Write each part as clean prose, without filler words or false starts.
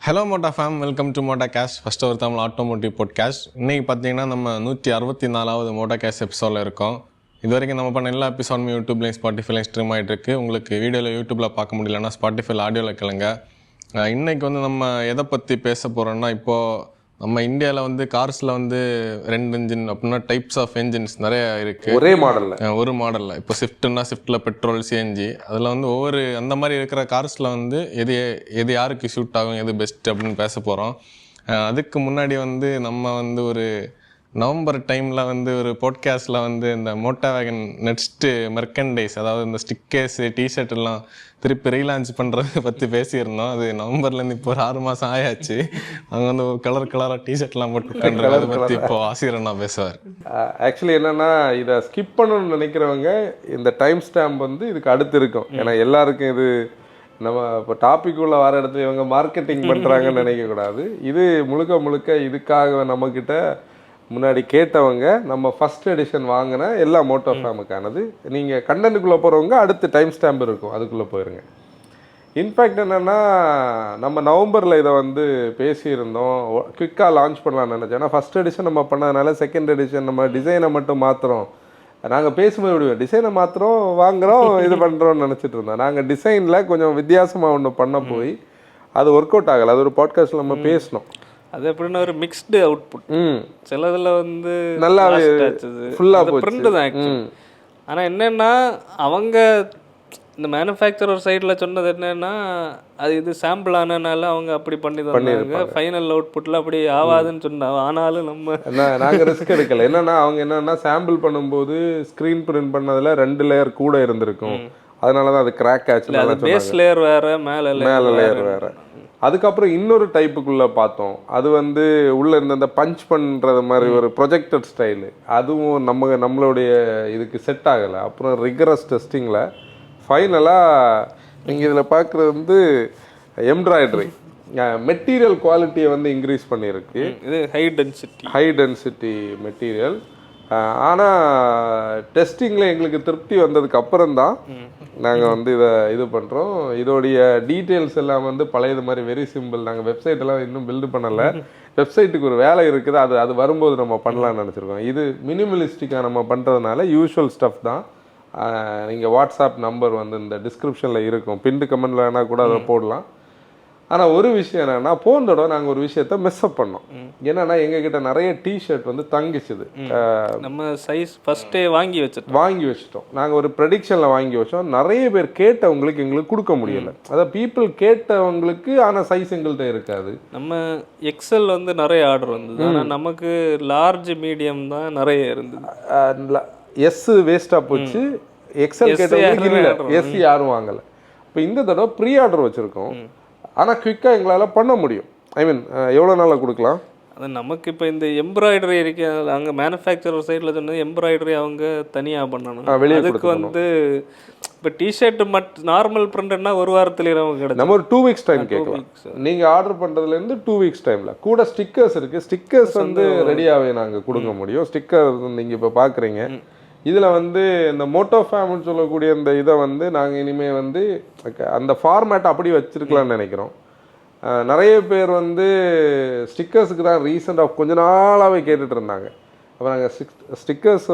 Hello motor fam, welcome to motor cash, first ஒரு தமிழ் automotive podcast. இன்றைக்கி பார்த்தீங்கன்னா நம்ம 164வது மோட்டா கேஷ் எபிசோடில் இருக்கோம். இது வரைக்கும் நம்ம பண்ண எல்லா எபிசோடுமே யூடியூப்லேயும் ஸ்பாட்டிஃபைலையும் ஸ்ட்ரீம் ஆகிட்டு இருக்கு. உங்களுக்கு வீடியோவில் யூடியூப்பில் பார்க்க முடியலன்னா ஸ்பாட்டிஃபைல ஆடியோவில் கேளுங்க. இன்றைக்கி நம்ம எதை பற்றி பேச போகிறோன்னா, இப்போது நம்ம இந்தியாவில் கார்ஸில் 2 இன்ஜின் அப்படின்னா டைப்ஸ் ஆஃப் என்ஜின்ஸ் நிறைய இருக்குது. ஒரு மாடலில் இப்போ ஸ்விஃப்ட்னா ஸ்விஃப்ட்டில் பெட்ரோல், சிஎன்ஜி, அதில் ஒவ்வொரு அந்த மாதிரி இருக்கிற கார்ஸில் எது யாருக்கு ஷூட் ஆகும், எது பெஸ்ட் அப்படின்னு பேச போகிறோம். அதுக்கு முன்னாடி நம்ம ஒரு நவம்பர் டைமில் ஒரு பாட்காஸ்டில் இந்த மோட்டா வேகன் நெக்ஸ்ட்டு மெர்கண்டைஸ், அதாவது இந்த ஸ்டிக்கர்ஸு, டிஷர்ட் எல்லாம் திருப்பி ரீலான்ச் பண்ணுறதை பற்றி பேசியிருந்தோம். அது நவம்பர்லேருந்து இப்போ ஒரு 6 மாதம் ஆயாச்சு. அவங்க கலராக டிஷர்ட்லாம் போட்டு அதை பற்றி இப்போ ஆசிரியர் நான் பேசுவார். ஆக்சுவலி என்னென்னா, இதை ஸ்கிப் பண்ணணும்னு நினைக்கிறவங்க இந்த டைம் ஸ்டாம்ப் இதுக்கு அடுத்து இருக்கும். ஏன்னா எல்லாருக்கும் இது நம்ம இப்போ டாபிக் உள்ள வர இடத்துல இவங்க மார்க்கெட்டிங் பண்ணுறாங்கன்னு நினைக்கக்கூடாது. இது முழுக்க இதுக்காக நம்மக்கிட்ட முன்னாடி கேட்டவங்க நம்ம ஃபஸ்ட் எடிஷன் வாங்கின எல்லா மோட்டோ ஃபேமுக்கானது. நீங்கள் கண்டென்ட்டுக்குள்ளே போகிறவங்க அடுத்து டைம் ஸ்டாம்ப் இருக்கும், அதுக்குள்ளே போயிருங்க. இன்ஃபேக்ட் என்னென்னா, நம்ம நவம்பரில் இதை பேசியிருந்தோம், குவிக்காக லான்ச் பண்ணலான்னு நினச்சேன். ஏன்னா ஃபஸ்ட் எடிஷன் நம்ம பண்ணதுனால செகண்ட் எடிஷன் நம்ம டிசைனை மட்டும் மாற்றுறோம். நாங்கள் பேசும்போது விடுவோம், டிசைனை மாத்திரம் வாங்குகிறோம், இது பண்ணுறோன்னு நினச்சிட்டு இருந்தோம். நாங்கள் டிசைனில் கொஞ்சம் வித்தியாசமாக ஒன்று பண்ண போய் அது ஒர்க் அவுட் ஆகலை. அது ஒரு பாட்காஸ்ட்டில் நம்ம பேசினோம். அது எப்படின்னா ஒரு மிக்ஸ்டு அவுட்புட். சிலதுல நல்லா ஃபுல்லாக பிரிண்ட் தான் ஆக்சுவலி. ஆனால் என்னென்னா, அவங்க இந்த மேனுஃபேக்சரர் சைடில் சொன்னது என்னென்னா, அது இது சாம்பிள் ஆனதுனால அவங்க அப்படி பண்ணி தந்தாங்க. ஃபைனல் அவுட்புட்டில் அப்படி ஆகாதுன்னு சொன்னாங்க. ஆனாலும் நாங்கள் ரிஸ்க் எடுக்கலை. அவங்க சாம்பிள் பண்ணும்போது ஸ்க்ரீன் பிரிண்ட் பண்ணதில் 2 லேயர் கூட இருந்திருக்கும். அதனால தான் அது கிராக் ஆச்சு. அது பேஸ் லேயர் வேறு, மேலே லேயர் வேறு. அதுக்கப்புறம் இன்னொரு டைப்புக்குள்ளே பார்த்தோம். அது உள்ளே இருந்த அந்த பஞ்ச் பண்ணுறது மாதிரி ஒரு ப்ரொஜெக்டட் ஸ்டைலு, அதுவும் நம்மளுடைய இதுக்கு செட் ஆகலை. அப்புறம் ரிகரஸ் டெஸ்டிங்கில் ஃபைனலாக நீங்கள் இதில் பார்க்குறது எம்ப்ராய்டரி மெட்டீரியல் குவாலிட்டியை இன்க்ரீஸ் பண்ணியிருக்கு. இது ஹை டென்சிட்டி மெட்டீரியல். ஆனால் டெஸ்டிங்கில் எங்களுக்கு திருப்தி வந்ததுக்கு அப்புறம்தான் நாங்கள் இதை இது பண்ணுறோம். இதோடைய டீட்டெயில்ஸ் எல்லாம் பழையது மாதிரி வெரி சிம்பிள். நாங்கள் வெப்சைட்டெல்லாம் இன்னும் பில்டு பண்ணலை. வெப்சைட்டுக்கு ஒரு வேலை இருக்குது, அது வரும்போது நம்ம பண்ணலான்னு நினச்சிருக்கோம். இது மினிமலிஸ்டிக்காக நம்ம பண்ணுறதுனால யூஷுவல் ஸ்டஃப் தான். நீங்கள் வாட்ஸ்அப் நம்பர் இந்த டிஸ்கிரிப்ஷனில் இருக்கும், பின்டு கமெண்டில் வேணால் கூட அதை போடலாம். ஆனால் ஒரு விஷயம் என்னென்னா, போன தடவை நாங்கள் ஒரு விஷயத்த மிஸ்அப் பண்ணோம். என்னென்னா, எங்ககிட்ட நிறைய டிஷர்ட் தங்கிச்சுது. நம்ம சைஸ் ஃபஸ்ட்டே வாங்கி வச்சிட்டோம். நாங்கள் ஒரு ப்ரெடிக்ஷனில் வாங்கி வச்சோம். நிறைய பேர் கேட்டவங்களுக்கு எங்களுக்கு கொடுக்க முடியலை. அதாவது பீப்புள் கேட்டவங்களுக்கு, ஆனால் சைஸ் எங்கள்கிட்ட இருக்காது. நம்ம எக்ஸல் நிறைய ஆர்டர் வந்தது, ஆனால் நமக்கு லார்ஜ் மீடியம் தான் நிறைய இருந்தது. எஸ் வேஸ்ட்டாக போச்சு. எக்ஸல் கேட்டவங்களுக்கு இல்லை, எஸ் யாரும் வாங்கலை. இப்போ இந்த தடவை ப்ரீ ஆர்டர் வச்சுருக்கோம். ஆனால் குவிக்காக எங்களால் பண்ண முடியும். எவ்வளோ நாளில் கொடுக்கலாம்? அது நமக்கு இப்போ இந்த எம்ப்ராய்டரி இருக்கு, அங்கே மேனுஃபேக்சரர் சைடில் சொன்னது எம்ப்ராய்டரி அவங்க தனியாக பண்ணணும். அதுக்கு இப்போ டிஷர்ட் நார்மல் பிரிண்ட்னா ஒரு வாரத்தில் கிடைக்கும். நம்ம ஒரு 2 வீக்ஸ் டைம் கேட்கலாம். நீங்கள் ஆர்டர் பண்ணுறதுலேருந்து 2 வீக்ஸ் டைமில். கூட ஸ்டிக்கர்ஸ் இருக்குது. ஸ்டிக்கர்ஸ் ரெடியாகவே நாங்கள் கொடுக்க முடியும். ஸ்டிக்கர் நீங்கள் இப்போ பார்க்குறீங்க. இதில் இந்த மோட்டோ ஃபேம்னு சொல்லக்கூடிய இந்த இதை நாங்கள் இனிமேல் அந்த ஃபார்மேட்டை அப்படி வச்சுருக்கலான்னு நினைக்கிறோம். நிறைய பேர் ஸ்டிக்கர்ஸுக்கு தான் ரீசெண்டாக கொஞ்ச நாளாகவே கேட்டுட்டு இருந்தாங்க. அப்போ நாங்கள் ஸ்டிக்கர்ஸ்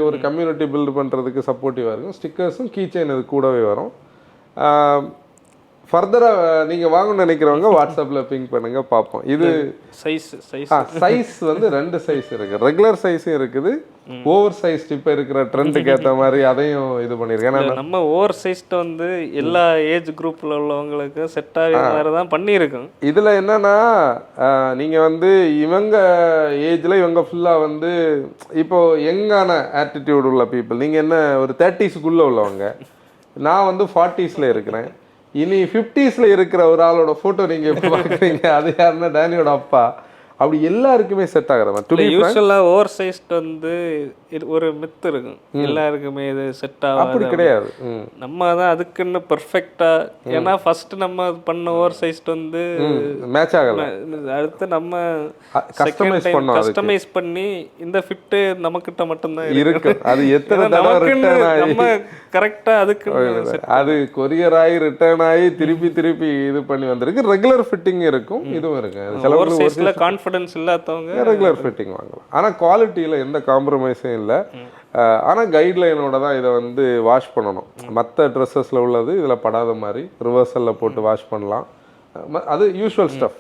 ஒரு கம்யூனிட்டி பில்டு பண்ணுறதுக்கு சப்போர்ட்டிவாக இருக்கும். ஸ்டிக்கர்ஸும் கீ செயின் இது கூடவே வரும். ஃபர்தராக நீங்கள் வாங்கணும்னு நினைக்கிறவங்க வாட்ஸ்அப்பில் பிங்க் பண்ணுங்க, பார்ப்போம். இது சைஸ் 2 சைஸ் இருக்குது. ரெகுலர் சைஸும் இருக்குது, ஓவர் சைஸ் இப்போ இருக்கிற ட்ரெண்டுக்கு ஏற்ற மாதிரி அதையும் இது பண்ணியிருக்கேன். ஏன்னா நம்ம ஓவர் சைஸ்ட்டு எல்லா ஏஜ் குரூப்பில் உள்ளவங்களுக்கு செட் ஆகிற மாதிரி தான் பண்ணியிருக்கோம். இதில் என்னென்னா, நீங்கள் இவங்க ஏஜில் இவங்க ஃபுல்லாக இப்போது யங்கான ஆட்டிடியூட் உள்ள பீப்புள். நீங்கள் என்ன ஒரு 30ஸ்க்குள்ளே உள்ளவங்க, நான் 40ஸ்ல இருக்கிறேன். இனி 50ஸ்ல இருக்கிற ஒரு ஆளோட ஃபோட்டோ நீங்கள் இப்போ பார்க்குறீங்க. அது யாருன்னா டேனியோட அப்பா. அப்படி எல்லாருக்குமே செட் ஆகுற யூஸ்வலாக ஓவர் சைஸ்ட் வந்து ஒரு மித்து இருக்கும் எல்லாருக்குமே இது செட் ஆகும். அப்படி கிடையாது. நம்ம தான் அதுக்குன்னு பெர்ஃபெக்டாக, ஏன்னா ஃபர்ஸ்ட் நம்ம பண்ண ஓவர் சைஸ்ட் வந்து மேட்ச் ஆகல, அடுத்து நம்ம கஸ்டமைஸ் பண்ணி இந்த ஃபிட்டு நமக்கிட்ட மட்டும்தான் இருக்கு. அது எத்தனை நம்ம கரெக்டாக அதுக்கு அது கொரியர் ஆகி ரிட்டர்ன் ஆகி திருப்பி இது பண்ணி வந்திருக்கு. ரெகுலர் ஃபிட்டிங் இருக்கும், இதுவும் இருக்கு. கான்ஃபிடன்ஸ் இல்லாதவங்க ரெகுலர் ஃபிட்டிங் வாங்கலாம். ஆனால் குவாலிட்டியில் எந்த காம்ப்ரமைஸும் இல்லை. ஆனால் கைட்லைனோட தான் இதை வந்து வாஷ் பண்ணணும். மற்ற ட்ரெஸ்ஸஸில் உள்ளது இதில் படாத மாதிரி ரிவர்சலில் போட்டு வாஷ் பண்ணலாம். அது யூஸ்வல் ஸ்டஃப்.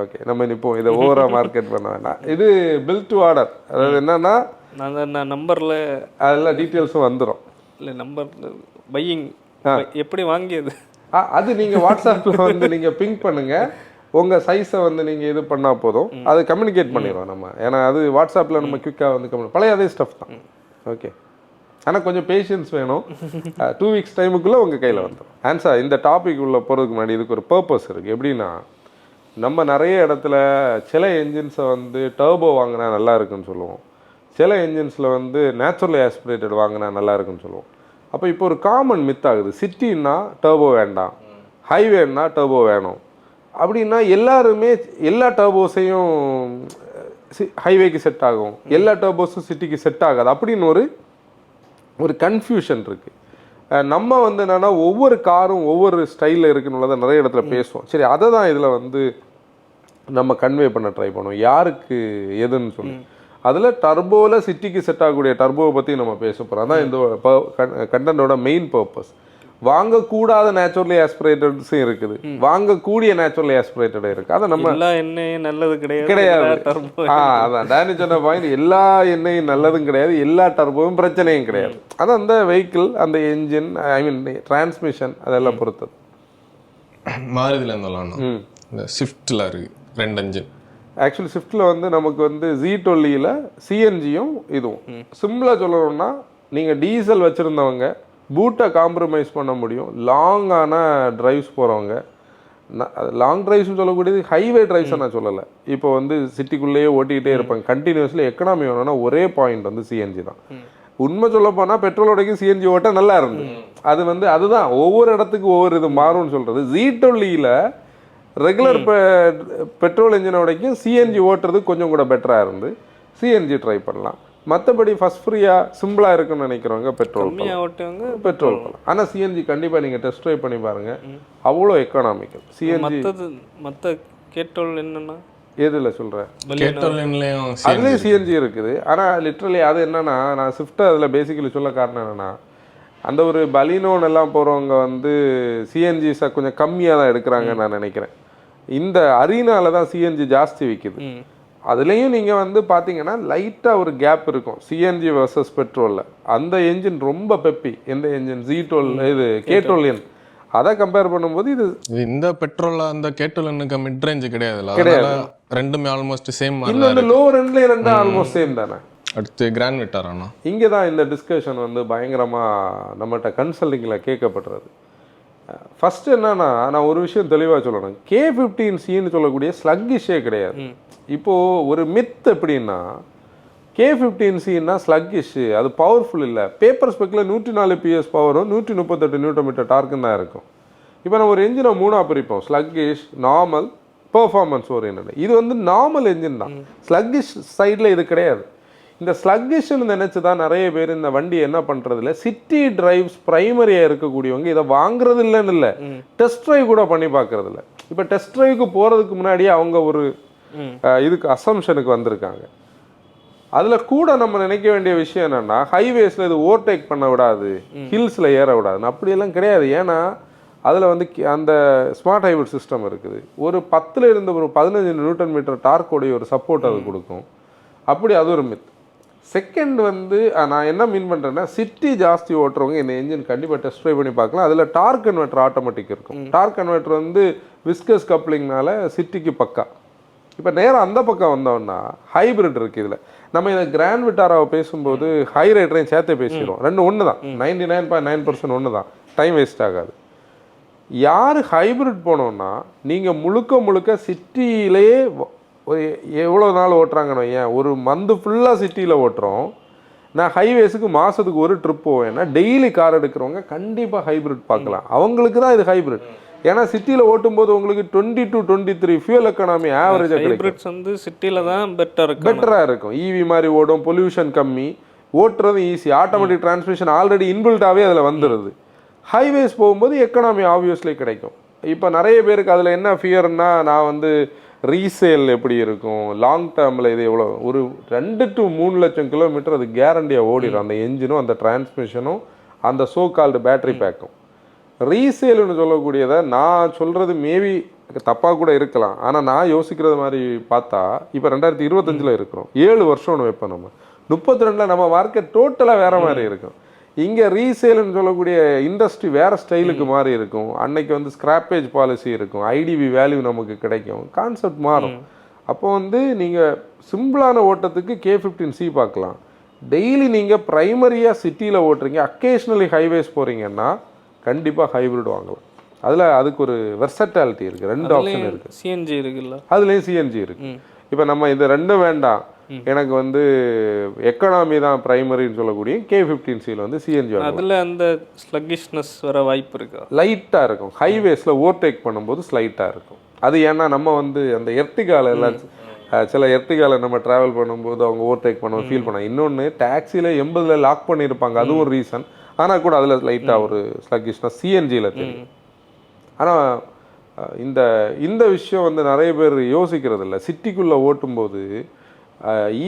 ஓகே, நம்ம இப்போ இதை ஓவராக மார்க்கெட் பண்ண வேண்டாம். இது பில் டு ஆர்டர். அதாவது என்னன்னா நான் நம்பரில் அதெல்லாம் டீட்டெயில்ஸும் வந்துடும். இல்லை நம்பர் பையிங் எப்படி வாங்கியது அது நீங்கள் வாட்ஸ்அப்பில் வந்து நீங்கள் பிங்க் பண்ணுங்கள். உங்கள் சைஸை வந்து நீங்கள் இது பண்ணால் போதும், அது கம்யூனிகேட் பண்ணிடுவோம் நம்ம. ஏன்னா அது வாட்ஸ்அப்பில் நம்ம குயிக்காக வந்து பழைய அதே ஸ்டஃப் தான். ஓகே, ஆனால் கொஞ்சம் பேஷன்ஸ் வேணும். 2 வீக்ஸ் டைமுக்குள்ளே உங்கள் கையில் வந்துடும். ஆன்சர் இந்த டாபிக் உள்ள போகிறதுக்கு முன்னாடி இதுக்கு ஒரு பர்பஸ் இருக்குது. எப்படின்னா, நம்ம நிறைய இடத்துல சில என்ஜின்ஸை வந்து டர்போ வாங்கினா நல்லா இருக்குன்னு சொல்லுவோம், சில என்ஜின்ஸில் வந்து நேச்சுரலி ஆஸ்பிரேட்டட் வாங்கினா நல்லா இருக்குன்னு சொல்லுவோம். அப்போ இப்போ ஒரு காமன் மித் ஆகுது, சிட்டின்னா டர்போ வேண்டாம், ஹைவேன்னா டர்போ வேணும் அப்படின்னா எல்லாருமே எல்லா டர்போஸையும் ஹைவேக்கு செட் ஆகும், எல்லா டர்போஸும் சிட்டிக்கு செட் ஆகாது அப்படின்னு ஒரு கன்ஃபியூஷன் இருக்குது. நம்ம வந்து என்னென்னா ஒவ்வொரு காரும் ஒவ்வொரு ஸ்டைலில் இருக்குன்னு நிறைய இடத்துல பேசுவோம். சரி, அதை தான் இதில் வந்து நம்ம கன்வே பண்ண ட்ரை பண்ணுவோம், யாருக்கு எதுன்னு சொல்லி. அதில் டர்போவில் சிட்டிக்கு செட் ஆகக்கூடிய டர்போவை பற்றி நம்ம பேச போகிறோம். அதான் இந்த கண்டென்ட்டோட மெயின் பர்பஸ். வாங்கக்கூடாத நேச்சுரலி ஆஸ்பிரேட்டட்ஸும் இருக்குது, வாங்கக்கூடிய நேச்சுரலி ஆஸ்பிரேட்டடும் இருக்குது. அதை நம்ம எல்லா எண்ணெயும் நல்லது கிடையாது. அதான் டேனி சொன்ன பாயிண்ட், எல்லா எண்ணெயும் நல்லதும் கிடையாது, எல்லா டர்போவும் பிரச்சனையும் கிடையாது. அதான் அந்த வெஹிக்கிள், அந்த என்ஜின், ஐ மீன் டிரான்ஸ்மிஷன், அதெல்லாம் பொறுத்தது. மாருதியில் இருந்தாலும் இந்த ஸ்விஃப்டில் இருக்குது 2 என்ஜின். ஆக்சுவலி ஸ்விஃப்டில் வந்து நமக்கு வந்து Z20யில் சிஎன்ஜியும் இதுவும். சிம்பிளாக சொல்லணும்னா, நீங்கள் டீசல் வச்சுருந்தவங்க பூட்டை காம்ப்ரமைஸ் பண்ண முடியும். லாங்கான ட்ரைவ்ஸ் போகிறவங்க, லாங் ட்ரைவ்ஸ்னு சொல்லக்கூடியது ஹைவே ட்ரைவ்ஸை நான் சொல்லலை. இப்போ வந்து சிட்டிக்குள்ளேயே ஓட்டிக்கிட்டே இருப்பாங்க கண்டினியூஸ்லி. எக்கனாமி வேணும்னா ஒரே பாயிண்ட் வந்து சிஎன்ஜி தான். உண்மை சொல்ல போனால் பெட்ரோலோடைக்கும் சிஎன்ஜி ஓட்ட நல்லா இருந்து. அது வந்து அதுதான் ஒவ்வொரு இடத்துக்கு ஒவ்வொரு இது மாறும்னு சொல்கிறது. Z20யில் ரெகுலர் பெட்ரோல் இன்ஜினோடைக்கும் சிஎன்ஜி ஓட்டுறது கொஞ்சம் கூட பெட்டராக இருந்து சிஎன்ஜி ட்ரை பண்ணலாம். மற்றபடி ஃபஸ்ட் ஃப்ரீயாக சிம்பிளாக இருக்குன்னு நினைக்கிறவங்க பெட்ரோல் பண்ணலாம். ஆனால் சிஎன்ஜி கண்டிப்பாக நீங்கள் டெஸ்ட் ட்ரைவ் பண்ணி பாருங்கள், அவ்வளோ எக்கனாமிக்கல். சிஎன்ஜி மற்ற கேட்டோல் என்னென்னா எதில் சொல்கிறேன், அதுலேயும் சிஎன்ஜி இருக்குது. ஆனால் லிட்ரலி அது என்னென்னா, நான் ஸ்விஃப்ட்டை அதில் பேசிக்கலி சொல்ல காரணம் என்னென்னா, அந்த ஒரு பலினோன் எல்லாம் போகிறவங்க வந்து சிஎன்ஜிஸை கொஞ்சம் கம்மியாக தான் எடுக்கிறாங்கன்னு நான் நினைக்கிறேன். இந்த அரீனால தான் சிஎன்ஜி ஜாஸ்தி விற்கிது. அதுலேயும் நீங்கள் வந்து பார்த்தீங்கன்னா லைட்டாக ஒரு கேப் இருக்கும் சிஎன்ஜி வர்சஸ் பெட்ரோலில். அந்த என்ஜின் ரொம்ப பெப்பி. எந்த என்ஜின் Z12 இது K12N, அதை கம்பேர் பண்ணும்போது இது இந்த பெட்ரோல் அந்த K12Nக்கு மிட் ரேஞ்ச் கிடையாது. ரெண்டுமே ஆல்மோஸ்ட் சேம். இன்னொன்று லோ ரெண்டுலேயே ரெண்டு ஆல்மோஸ்ட் சேம் தானே. அடுத்து கிராண்ட் விட்டார். ஆனால் இங்கே தான் இந்த டிஸ்கஷன் வந்து பயங்கரமாக நம்மகிட்ட கன்சல்டிங்கில் கேட்கப்படுறது. ஃபஸ்ட்டு என்னன்னா, நான் ஒரு விஷயம் தெளிவாக சொல்லணும், K15Cன்னு சொல்லக்கூடிய ஸ்லக்கிஷே கிடையாது. இப்போது ஒரு மித் எப்படின்னா, K15Cன்னா ஸ்லக்கிஷு, அது பவர்ஃபுல் இல்லை. பேப்பர் ஸ்பெக்கில் 104 PS பவரும் 138 Nm டார்க்குன்னு தான் இருக்கும். இப்போ நம்ம ஒரு என்ஜினை 3ஆக பிரிப்போம், ஸ்லக்கிஷ், நார்மல், பெர்ஃபார்மன்ஸ் ஓரியன்டட். இது வந்து நார்மல் என்ஜின் தான், ஸ்லக்கிஷ் சைடில் இது கிடையாது. இந்த ஸ்லக்கிஷ்னு நினச்சி தான் நிறைய பேர் இந்த வண்டியை என்ன பண்ணுறதில்ல, சிட்டி டிரைவ்ஸ் ப்ரைமரியாக இருக்கக்கூடியவங்க இதை வாங்குறது இல்லைன்னு இல்லை, டெஸ்ட் ட்ரைவ் கூட பண்ணி பார்க்குறதில்ல. இப்போ டெஸ்ட் ட்ரைவுக்கு போகிறதுக்கு முன்னாடியே அவங்க ஒரு இதுக்கு அசம்ஷனுக்கு வந்திருக்காங்க. அதில் கூட நம்ம நினைக்க வேண்டிய விஷயம் என்னென்னா, ஹைவேஸில் இது ஓவர்டேக் பண்ண விடாது, ஹில்ஸில் ஏற விடாதுன்னு அப்படியெல்லாம் கிடையாது. ஏன்னா அதில் வந்து அந்த ஸ்மார்ட் ஹைபிரிட் சிஸ்டம் இருக்குது. ஒரு 10 இருந்து ஒரு 15 Nm டார்க்கோடைய ஒரு சப்போர்ட் அது கொடுக்கும். அப்படி அது ஒரு மித். செகண்ட் வந்து நான் என்ன மீன் பண்ணுறேன்னா, சிட்டி ஜாஸ்தி ஓட்டுறவங்க இந்த என்ஜின் கண்டிப்பாக டெஸ்ட் ட்ரைவ் பண்ணி பார்க்கலாம். அதில் டார்க் கன்வெர்ட்டர் ஆட்டோமேட்டிக் இருக்கும். டார்க் கன்வெர்ட்டர் வந்து விஸ்கஸ் கப்ளிங்னால சிட்டிக்கு பக்கா. இப்போ நேரம் அந்த பக்கம் வந்தோம்னா ஹைபிரிட் இருக்குது. இதில் நம்ம இதை கிராண்ட் விட்டாராவை பேசும்போது ஹை ரைடரையும் சேர்த்தே பேசிடுவோம். ரெண்டு ஒன்று தான், 99.9% ஒன்று தான், டைம் வேஸ்ட் ஆகாது. யார் ஹைபிரிட் போனோம்னா, நீங்கள் முழுக்க சிட்டியிலேயே ஒரு எவ்வளோ நாள் ஓட்டுறாங்கன்னு ஏன் ஒரு மந்த் ஃபுல்லாக சிட்டியில் ஓட்டுறோம். நான் ஹைவேஸுக்கு மாதத்துக்கு ஒரு ட்ரிப் போவேன்னா டெய்லி கார் எடுக்கிறவங்க கண்டிப்பாக ஹைப்ரிட் பார்க்கலாம். அவங்களுக்கு தான் இது ஹைப்ரிட். ஏன்னா சிட்டியில் ஓட்டும்போது உங்களுக்கு 20 to 23 ஃபியூல் எக்கானமி ஆவரேஜாக ஹைப்ரிட்ஸ் வந்து சிட்டியில் தான் பெட்டராக இருக்கும். ஈவி மாதிரி ஓடும், பொல்யூஷன் கம்மி, ஓட்டுறது ஈஸி, ஆட்டோமேட்டிக் டிரான்ஸ்மிஷன் ஆல்ரெடி இன்பில்ட்டாகவே அதில் வந்துடுது. ஹைவேஸ் போகும்போது எக்கனாமி ஆப்வியஸ்லி கிடைக்கும். இப்போ நிறைய பேருக்கு அதில் என்ன ஃபியர்னா, நான் வந்து ரீசேல் எப்படி இருக்கும், லாங் டேர்மில் இது எவ்வளோ, ஒரு 2 to 3 லட்சம் கிலோமீட்டர் அது கேரண்டியாக ஓடிடும். அந்த என்ஜினும் அந்த டிரான்ஸ்மிஷனும் அந்த சோ கால்டு பேட்டரி பேக்கும். ரீசேல்னு சொல்லக்கூடியதை நான் சொல்கிறது மேபி தப்பாக கூட இருக்கலாம். ஆனால் நான் யோசிக்கிறது மாதிரி பார்த்தா இப்போ 2025 இருக்கிறோம், 7 வருஷம்னு வைப்போம். நம்ம 32 நம்ம மார்க்கெட் டோட்டலாக வேறு மாதிரி இருக்கும். இங்கே ரீசேல்னு சொல்லக்கூடிய இண்டஸ்ட்ரி வேறு ஸ்டைலுக்கு மாறி இருக்கும். அன்னைக்கு வந்து ஸ்கிராப்பேஜ் பாலிசி இருக்கும், ஐடிவி வேல்யூ நமக்கு கிடைக்கும், கான்செப்ட் மாறும். அப்போ வந்து நீங்கள் சிம்பிளான ஓட்டத்துக்கு K15C பார்க்கலாம். டெய்லி நீங்கள் ப்ரைமரியாக சிட்டியில் ஓட்டுறீங்க, அக்கேஷ்னலி ஹைவேஸ் போகிறீங்கன்னா கண்டிப்பாக ஹைப்ரிட் வாங்கலாம். அதுக்கு ஒரு வெர்சட்டாலிட்டி இருக்குது, 2 ஆப்ஷன் இருக்குது. சிஎன்ஜி இருக்குல்ல, அதுலேயும் சிஎன்ஜி இருக்குது. இப்போ நம்ம இது 2 வேண்டாம், எனக்கு வந்து எக்கனாமி தான் பிரைமரின்னு சொல்லக்கூடிய K15Cயில் வந்து சிஎன்ஜி வரும். அதில் அந்த ஸ்லக்கிஷ்னஸ் வர வாய்ப்பு இருக்கா? லைட்டாக இருக்கும், ஹைவேஸில் ஓவர்டேக் பண்ணும்போது ஸ்லைட்டாக இருக்கும். அது ஏன்னா நம்ம வந்து அந்த எர்டிகால எல்லாம் சில எர்டிகால நம்ம ட்ராவல் பண்ணும்போது அவங்க ஓவர்டேக் பண்ண ஃபீல் பண்ணாங்க. இன்னொன்று டாக்ஸியில் 80 லாக் பண்ணியிருப்பாங்க, அதுவும் ஒரு ரீசன். ஆனால் கூட அதில் லைட்டாக ஒரு ஸ்லக்கிஷ்னஸ் சிஎன்ஜியில் தெரியும். ஆனால் இந்த விஷயம் வந்து நிறைய பேர் யோசிக்கிறது இல்லை. சிட்டிக்குள்ளே ஓட்டும்போது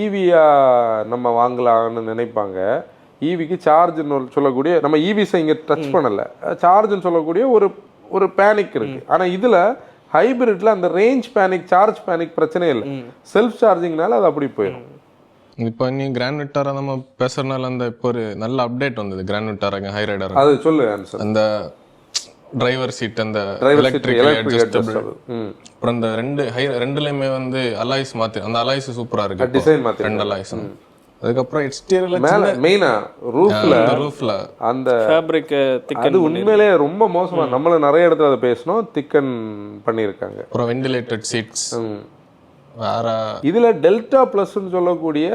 ஈவியாக நம்ம வாங்கலாம்னு நினைப்பாங்க. ஈவிக்கு சார்ஜ்னு சொல்லக்கூடிய, நம்ம ஈவிஸை இங்கே டச் பண்ணலை, சார்ஜ்னு சொல்லக்கூடிய ஒரு பேனிக் இருக்குது. ஆனால் இதில் ஹைப்ரிட்டில் அந்த ரேஞ்ச் பேனிக், சார்ஜ் பேனிக் பிரச்சனையே இல்லை. செல்ஃப் சார்ஜிங்னால அது அப்படி போயிடும். இப்போ நீ கிராண்ட் விட்டாரா நம்ம பேசுறதுனால அந்த இப்போ ஒரு நல்ல அப்டேட் வந்தது கிராண்ட் விட்டாராங்க ஹை ரைடர். அது சொல்லு ஆன்சர். அந்த டிரைவர் சீட், அந்த எலக்ட்ரிக் அட்ஜஸ்டபிள், அப்புறம் இந்த ரெண்டுலயுமே வந்து அலாய்ஸ் மாத்தி, அந்த அலாய்ஸ் சூப்பரா இருக்கு, டிசைன் மாத்தி 2 அலாய்ஸ். அதுக்கப்புறம் எக்ஸ்டீரியர்ல மேல மெயினா ரூஃப்ல அந்த ஃபேப்ரிக் அது உண்மையிலே ரொம்ப மோசமா, நம்மள நிறைய இடத்துல அதை பேசணும், திக்கன் பண்ணியிருக்காங்க. அப்புறம் வென்டிலேட்டட் சீட்ஸ் வேற. இதுல டெல்டா பிளஸ்ன்னு சொல்லக்கூடிய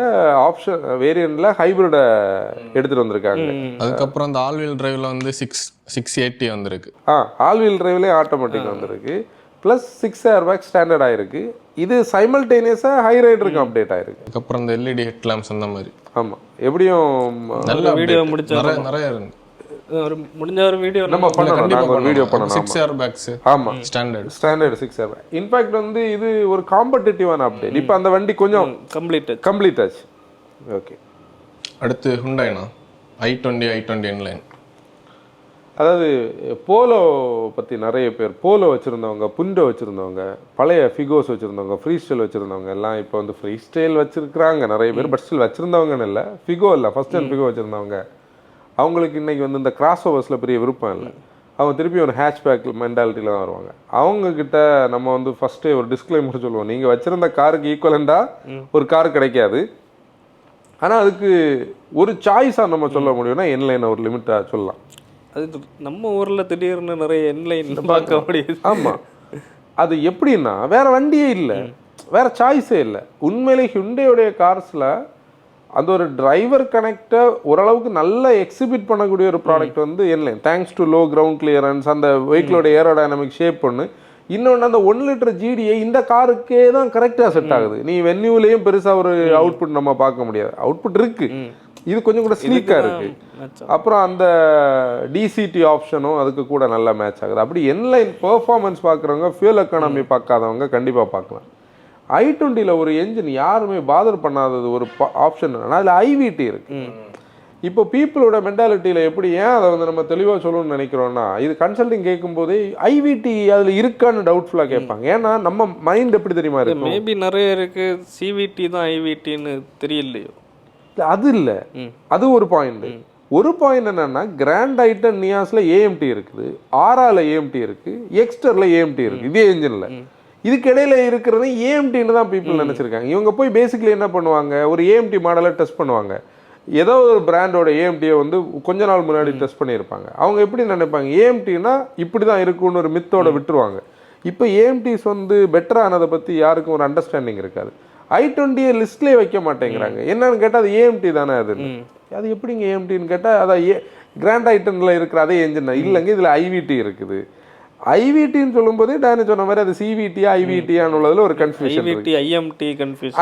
ஆப்ஷன் வேரியன்ட்ல ஹைபிரிட எடுத்துட்டு வந்திருக்காங்க. அதுக்கப்புறம் அந்த ஆல் வீல் டிரைவ்ல வந்து 680 வந்திருக்கு. ஆல் வீல் டிரைவ்லேயே ஆட்டோமேட்டிக் வந்திருக்கு, ப்ளஸ் 6 ஏர்பேக் ஸ்டாண்டர்ட் ஆயிருக்கு. இது சைமல்டேனியஸாக ஹை ரைடருக்கு அப்டேட் ஆயிருக்கு. அதுக்கப்புறம் இந்த எல்இடி ஹெட் லேம்ப்ஸ் அந்த மாதிரி. ஆமாம், எப்படியும் நல்ல வீடியோ முடிச்சா நிறைய இருக்கு. முடிஞ்ச ஒரு வீடியோ நம்ம பண்ணணும், நாங்கள் ஒரு வீடியோ பண்ணணும். 6 ஏர்பேக்ஸ். ஆமாம், ஸ்டாண்டர்ட் 6 ஏர்பேக். இன்ஃபேக்ட் வந்து இது ஒரு காம்படிட்டிவான அப்டேட். இப்போ அந்த வண்டி கொஞ்சம் கம்ப்ளீட் ஆச்சு. ஓகே, அடுத்து ஹுண்டாய்னா i20 i20 இன்லைன். அதாவது போலோ பற்றி நிறைய பேர், போலோ வச்சுருந்தவங்க, புண்டோ வச்சுருந்தவங்க, பழைய ஃபிகோஸ் வச்சுருந்தவங்க, ஃப்ரீ ஸ்டைல் வச்சுருந்தவங்க எல்லாம் இப்போ வந்து ஃப்ரீ ஸ்டைல் வச்சுருக்குறாங்க நிறைய பேர். பட் ஸ்டில் வச்சுருந்தவங்கன்னு இல்லை, ஃபிகோ இல்லை, ஃபஸ்ட் அண்ட் ஃபிகோ வச்சுருந்தவங்க அவங்களுக்கு இன்றைக்கி வந்து இந்த கிராஸ் ஓவர்ஸில் பெரிய விருப்பம் இல்லை. அவங்க திருப்பி ஒரு ஹேட்ச்பேக் மென்டாலிட்டியில் தான் வருவாங்க. அவங்கக்கிட்ட நம்ம வந்து ஃபஸ்ட்டே ஒரு டிஸ்க்ளைமர் சொல்லுவோம், நீங்கள் வச்சுருந்த காருக்கு ஈக்குவலண்டாக ஒரு கார் கிடைக்காது. ஆனால் அதுக்கு ஒரு சாய்ஸாக நம்ம சொல்ல முடியும்னா என்லைனை ஒரு லிமிட்டாக சொல்லலாம். அது நம்ம ஊரில் திடீர்னு நிறைய என்லைன் பார்க்க முடியுது. ஆமாம், அது எப்படின்னா வேற வண்டியே இல்லை, வேற சாய்ஸே இல்லை. உண்மையிலே ஹிண்டேயோடைய கார்ஸில் அந்த ஒரு டிரைவர் கனெக்டை ஓரளவுக்கு நல்லா எக்ஸிபிட் பண்ணக்கூடிய ஒரு ப்ராடக்ட் வந்து N Line. Thanks to low ground clearance, அந்த வெஹிக்கிளோட ஏரோடைனமிக் ஷேப் பண்ணு. இன்னொன்று அந்த 1 லிட்டர் ஜிடிஏ இந்த காருக்கே தான் கரெக்டாக செட் ஆகுது. நீ வென்யூலையும் பெருசாக ஒரு அவுட்புட் நம்ம பார்க்க முடியாது. அவுட்புட் இருக்கு, இது கொஞ்சம் கூட ஸ்லீக்காக இருக்கு. அப்புறம் அந்த டிசிடி ஆப்ஷனும் அதுக்கு கூட நல்லா மேட்ச் ஆகுது. அப்படி என்லைன் பெர்ஃபார்மன்ஸ் பார்க்குறவங்க, ஃபியூல் எக்கானமி பார்க்காதவங்க கண்டிப்பாக பார்க்கலாம். i20ல ஒரு என்ஜின் யாருமே பாதர் பண்ணாதது ஒரு ஆப்ஷன் என்னன்னா அதில் ஐவிடி இருக்கு. இப்போ பீப்புளோட மென்டாலிட்டியில் எப்படி, ஏன் அதை வந்து நம்ம தெளிவாக சொல்லணும்னு நினைக்கிறோம்னா, இது கன்சல்டிங் கேட்கும்போது ஐவிடி அதில் இருக்கான்னு டவுட்ஃபுல்லாக கேட்பாங்க. ஏன்னா நம்ம மைண்ட் எப்படி தெரியுமா இருக்கு, மேபி நிறைய இருக்கு சிவிடி தான் ஐவிடின்னு தெரியலையோ. அது இல்லை, அது ஒரு பாயிண்ட். ஒரு பாயிண்ட் என்னன்னா, கிராண்ட் ஐட்டன் நியாஸ்ல ஏஎம்டி இருக்குது, ஆரால ஏஎம்டி இருக்கு, எக்ஸ்டர்ல ஏஎம்டி இருக்கு. இதே என்ஜின்ல இதுக்கு இடையில இருக்கிறது ஏஎம்டின்னு தான் பீப்புள் நினைச்சிருக்காங்க. இவங்க போய் பேசிக்கலி என்ன பண்ணுவாங்க, ஒரு ஏஎம்டி மாடலை டெஸ்ட் பண்ணுவாங்க. ஏதோ ஒரு பிராண்டோட ஏஎம்டியை வந்து கொஞ்ச நாள் முன்னாடி டெஸ்ட் பண்ணியிருப்பாங்க. அவங்க எப்படி நினைப்பாங்க, ஏஎம்டினா இப்படி தான் இருக்குன்னு ஒரு மித்தோட விட்டுருவாங்க. இப்போ ஏஎம்டிஸ் வந்து பெட்டர் ஆனதை பற்றி யாருக்கும் ஒரு அண்டர்ஸ்டாண்டிங் இருக்காது. i20 லிஸ்ட்லேயே வைக்க மாட்டேங்கிறாங்க. என்னன்னு கேட்டால் அது ஏஎம்டி தானே, அது எப்படிங்க ஏஎம்டின்னு கேட்டால் அதான் கிராண்ட் ஐட்டனில் இருக்கிற அதே என்ஜின் இல்லைங்க, இதில் ஐவிடி இருக்குது. ஐவிடின்னு சொல்லும்போது நான் சொன்ன மாதிரி அது சிவிடியா ஐவிடியான்னு உள்ளதில் ஒரு கன்ஃபியூஷன் இருக்கு.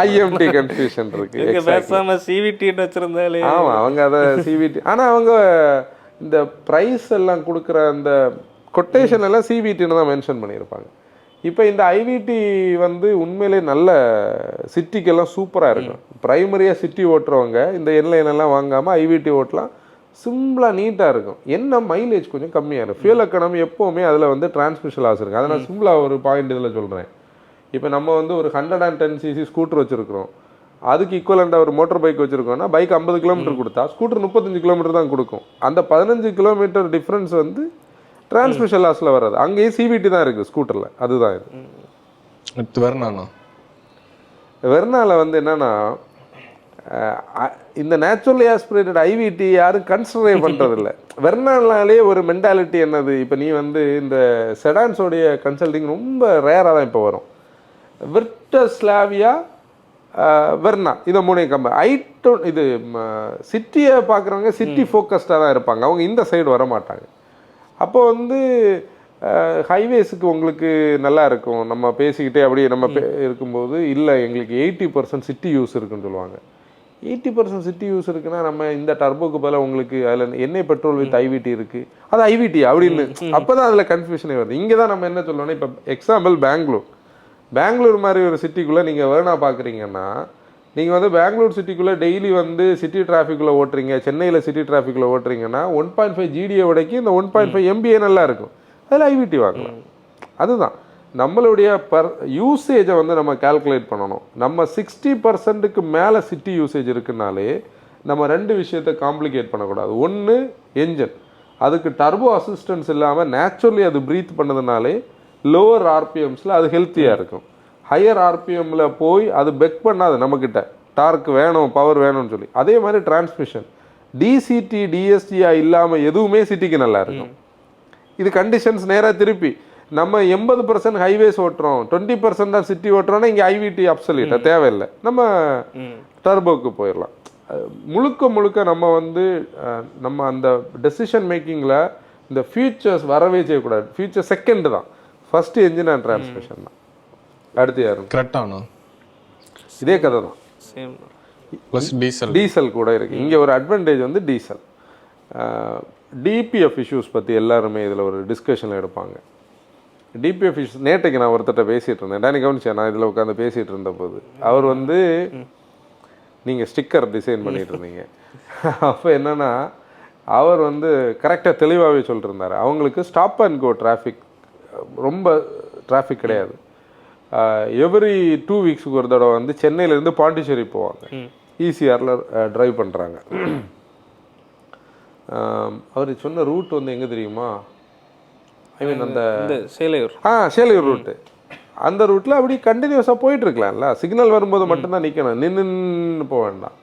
ஐஎம்டி கன்ஃபியூஷன் இருக்கு. பேசாம சிவிடின்னு வச்சிருந்தாலே. ஆமாம், அவங்க அதை சிவிடி, ஆனால் அவங்க இந்த ப்ரைஸ் எல்லாம் கொடுக்குற அந்த கொட்டேஷன் எல்லாம் சிவிடின்னு தான் மென்ஷன் பண்ணியிருப்பாங்க. இப்போ இந்த ஐவிடி வந்து உண்மையிலே நல்ல சிட்டிக்கெல்லாம் சூப்பராக இருக்கும். ப்ரைமரியாக சிட்டி ஓட்டுறவங்க இந்த எல்லாம் வாங்காமல் ஐவிடி ஓட்டலாம், சிம்பிளாக நீட்டாக இருக்கும். என்ன மைலேஜ் கொஞ்சம் கம்மியாக இருக்கும். ஃபியூல் எக்கானமி எப்போவுமே அதில் வந்து டிரான்ஸ்மிஷன் லாஸ் இருக்குது. அதை நான் சிம்பிளாக ஒரு பாயிண்ட் இதில் சொல்கிறேன். இப்போ நம்ம வந்து ஒரு 110cc ஸ்கூட்டர் வச்சுருக்கிறோம், அதுக்கு ஈக்குவலண்டாக ஒரு மோட்டர் பைக் வச்சுருக்கோம்னா பைக் 50 கிலோமீட்டர் கொடுத்தா ஸ்கூட்டர் 35 கிலோமீட்டர் தான் கொடுக்கும். அந்த 15 கிலோமீட்டர் டிஃப்ரென்ஸ் வந்து டிரான்ஸ்மிஷன் லாஸில் வராது. அங்கேயும் சிவிடி தான் இருக்குது ஸ்கூட்டரில். அதுதான் இது. வெர்னாவில் வந்து என்னென்னா இந்த நேச்சுரலி ஆஸ்பிரேட்டட் ஐவிடி யாரும் கன்சிடரே பண்ணுறதில்ல. வெர்னாலே ஒரு மென்டாலிட்டி என்னது, இப்போ நீ வந்து இந்த செடான்ஸோடைய கன்சல்டிங் ரொம்ப ரேராக தான் இப்போ வரும். விர்டஸ்லாவியா, வெர்னா, இதை 3 கம்பெனி. இது சிட்டியை பார்க்குறவங்க சிட்டி ஃபோக்கஸ்டாக தான் இருப்பாங்க, அவங்க இந்த சைடு வர மாட்டாங்க. அப்போ வந்து ஹைவேஸுக்கு உங்களுக்கு நல்லா இருக்கும். நம்ம பேசிக்கிட்டே அப்படியே நம்ம இருக்கும்போது இல்லை எங்களுக்கு 80% சிட்டி யூஸ் இருக்குன்னு சொல்லுவாங்க. 80% சிட்டி யூஸ் இருக்குன்னா நம்ம இந்த டர்போக்கு பதிலாக உங்களுக்கு அதில் எண்ணெய் பெட்ரோல் வித் ஐவிடி இருக்குது, அது ஐவிடி அப்படின்னு. அப்போ தான் அதில் கன்ஃபியூஷனே வருது. இங்கே தான் நம்ம என்ன சொல்லணும்னா, இப்போ எக்ஸாம்பிள் பெங்களூர் மாதிரி ஒரு சிட்டிக்குள்ளே நீங்கள் வேணா பார்க்குறீங்கன்னா, நீங்கள் வந்து பெங்களூர் சிட்டிக்குள்ளே டெய்லி வந்து சிட்டி டிராஃபிக்குள்ளே ஓட்டுறீங்க, சென்னையில் சிட்டி டிராஃபிக்கில் ஓட்டுறீங்கன்னா 1.5 GDA வரைக்கும் இந்த 1.5 MBA நல்லா இருக்கும், அதில் ஐவிடி வாங்கலாம். அதுதான் நம்மளுடைய யூசேஜை வந்து நம்ம கால்குலேட் பண்ணணும். நம்ம 60%க்கு மேலே சிட்டி யூசேஜ் இருக்குனாலே நம்ம 2 விஷயத்தை காம்ப்ளிகேட் பண்ணக்கூடாது. ஒன்று என்ஜின், அதுக்கு டர்போ அசிஸ்டன்ஸ் இல்லாமல் நேச்சுரலி அது ப்ரீத் பண்ணதுனாலே லோவர் ஆர்பிஎம்ஸில் அது ஹெல்த்தியாக இருக்கும். ஹையர் ஆர்பிஎம்மில் போய் அது பெக் பண்ணாது நம்மக்கிட்ட டார்க் வேணும், பவர் வேணும்னு சொல்லி. அதே மாதிரி டிரான்ஸ்மிஷன் டிசிடி டிஎஸ்டியா இல்லாமல் எதுவுமே சிட்டிக்கு நல்லா இருக்கும். இது கண்டிஷன்ஸ் நேராக திருப்பி நம்ம 80% ஹைவேஸ் ஓட்டுறோம், 20% தான் சிட்டி ஓட்டுறோம்னா இங்கே ஐவிடி அப்சல்யூட்டாக தேவையில்லை, நம்ம டர்போக்கு போயிடலாம். முழுக்க நம்ம வந்து நம்ம அந்த டெசிஷன் மேக்கிங்கில் இந்த ஃபியூச்சர்ஸ் வரவே செய்யக்கூடாது. ஃபியூச்சர் செகண்ட் தான், ஃபஸ்ட்டு என்ஜின் அண்ட் டிரான்ஸ்மிஷன் தான், அடுத்து யாரும். கரெக்டானோ? இதே கதை தான். ப்ளஸ் டீசல் கூட இருக்குது. இங்கே ஒரு அட்வான்டேஜ் வந்து டீசல். டிபிஎஃப் இஷ்யூஸ் பற்றி எல்லாருமே இதில் ஒரு டிஸ்கஷனில் எடுப்பாங்க. டிபிஎஃப் இஷ்யூஸ் நேற்றைக்கு நான் ஒருத்தட்ட பேசிகிட்டு இருந்தேன், டேனி கவனிச்சேன், நான் இதில் உட்காந்து பேசிகிட்டு இருந்த போது அவர் வந்து நீங்கள் ஸ்டிக்கர் டிசைன் பண்ணிகிட்டு இருந்தீங்க. அப்போ என்னென்னா அவர் வந்து கரெக்டாக தெளிவாகவே சொல்லிட்டு இருந்தார். அவங்களுக்கு ஸ்டாப் அண்ட் கோ டிராஃபிக், ரொம்ப டிராஃபிக் கிடையாது. எவ்ரி 2 வீக்ஸுக்கு ஒரு தடவை வந்து சென்னையிலேருந்து பாண்டிச்சேரி போவாங்க, ஈசிஆரில் ட்ரைவ் பண்ணுறாங்க. அவர் சொன்ன ரூட் வந்து எங்கே தெரியுமா, ஐ மீன் அந்த சேலையூர் ரூட்டு. அந்த ரூட்டில் அப்படி கண்டினியூஸாக போயிட்டுருக்கலாம்ல, சிக்னல் வரும்போது மட்டும்தான் நிற்கணும், நின்று போக வேண்டாம்.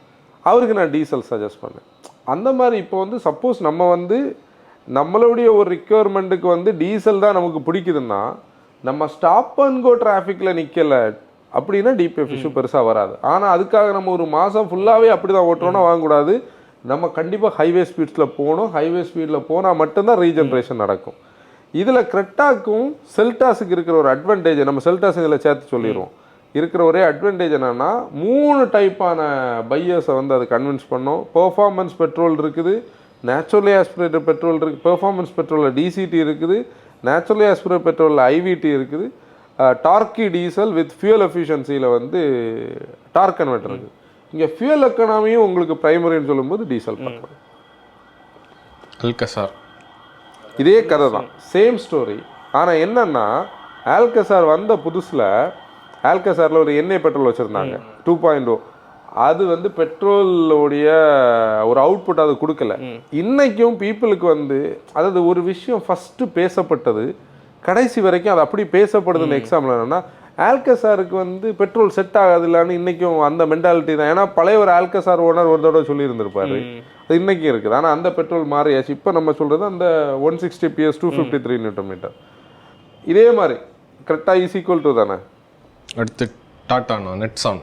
அவருக்கு நான் டீசல் சஜஸ்ட் பண்ணேன். அந்த மாதிரி இப்போ வந்து சப்போஸ் நம்ம வந்து நம்மளுடைய ஒரு ரிக்வயர்மெண்ட்டுக்கு வந்து டீசல் தான் நமக்கு பிடிக்குதுன்னா, நம்ம ஸ்டாப் அண்ட் கோ டிராஃபிக்கில் நிற்கலை அப்படின்னா டிபிஎஃப் இஷ்யூ பெருசாக வராது. ஆனால் அதுக்காக நம்ம ஒரு மாதம் ஃபுல்லாகவே அப்படி தான் ஓட்டுறோன்னா வாங்கக்கூடாது. நம்ம கண்டிப்பாக ஹைவே ஸ்பீட்ஸில் போகணும். ஹைவே ஸ்பீடில் போனால் மட்டும்தான் ரீஜென்ரேஷன் நடக்கும். இதில் கிரெட்டாக்கும் செல்டாஸுக்கு இருக்கிற ஒரு அட்வான்டேஜ், நம்ம செல்டாஸ் இதில் சேர்த்து சொல்லிடுவோம், இருக்கிற ஒரே அட்வான்டேஜ் என்னென்னா 3 டைப்பான பையர்ஸை வந்து அதை கன்வின்ஸ் பண்ணோம். பெர்ஃபார்மன்ஸ் பெட்ரோல் இருக்குது, நேச்சுரலி ஆஸ்பிரேட்டட் பெட்ரோல் இருக்குது, பெர்ஃபார்மன்ஸ் பெட்ரோலில் டிசிடி இருக்குது, நேச்சுரலி ஆஸ்பிரேட்டட் பெட்ரோலில் ஐவிடி இருக்குது, டார்க்கி டீசல் வித் ஃபியூல் எஃபிஷியன்சியில் வந்து டார்க் கன்வெர்ட்டர் இருக்குது. இங்கே ஃபியூல் எக்கனாமியும் உங்களுக்கு ப்ரைமரின்னு சொல்லும்போது டீசல் பண்ணுறோம். அல்கசார் இதே கதை தான், சேம் ஸ்டோரி. ஆனால் என்னென்னா ஆல்கசார் வந்த புதுசில் ஆல்கசாரில் ஒரு எண்ணெய் பெட்ரோல் வச்சுருந்தாங்க 2.0. அது வந்து பெட்ரோலோடைய ஒரு அவுட்புட் அது கொடுக்கல. இன்னைக்கும் பீப்புளுக்கு வந்து அதாவது ஒரு விஷயம் ஃபஸ்ட்டு பேசப்பட்டது கடைசி வரைக்கும் அது அப்படி பேசப்படுதுன்னு எக்ஸாம்பிள் என்னென்னா, ஆல்கசாருக்கு வந்து பெட்ரோல் செட் ஆகாதுல்லான்னு இன்றைக்கும் அந்த மென்டாலிட்டி தான். ஏன்னா பழைய ஒரு ஆல்கசார் ஓனர் ஒரு தடவை சொல்லியிருந்திருப்பாரு, அது இன்றைக்கும் இருக்குது. ஆனால் அந்த பெட்ரோல் மாறியாச்சு. இப்போ நம்ம சொல்கிறது அந்த 160 PS 253 Nm. இதே மாதிரி கரெக்டாக இஸ் ஈக்குவல் டு தானே. அடுத்து டாட்டானா நெட்ஸான்.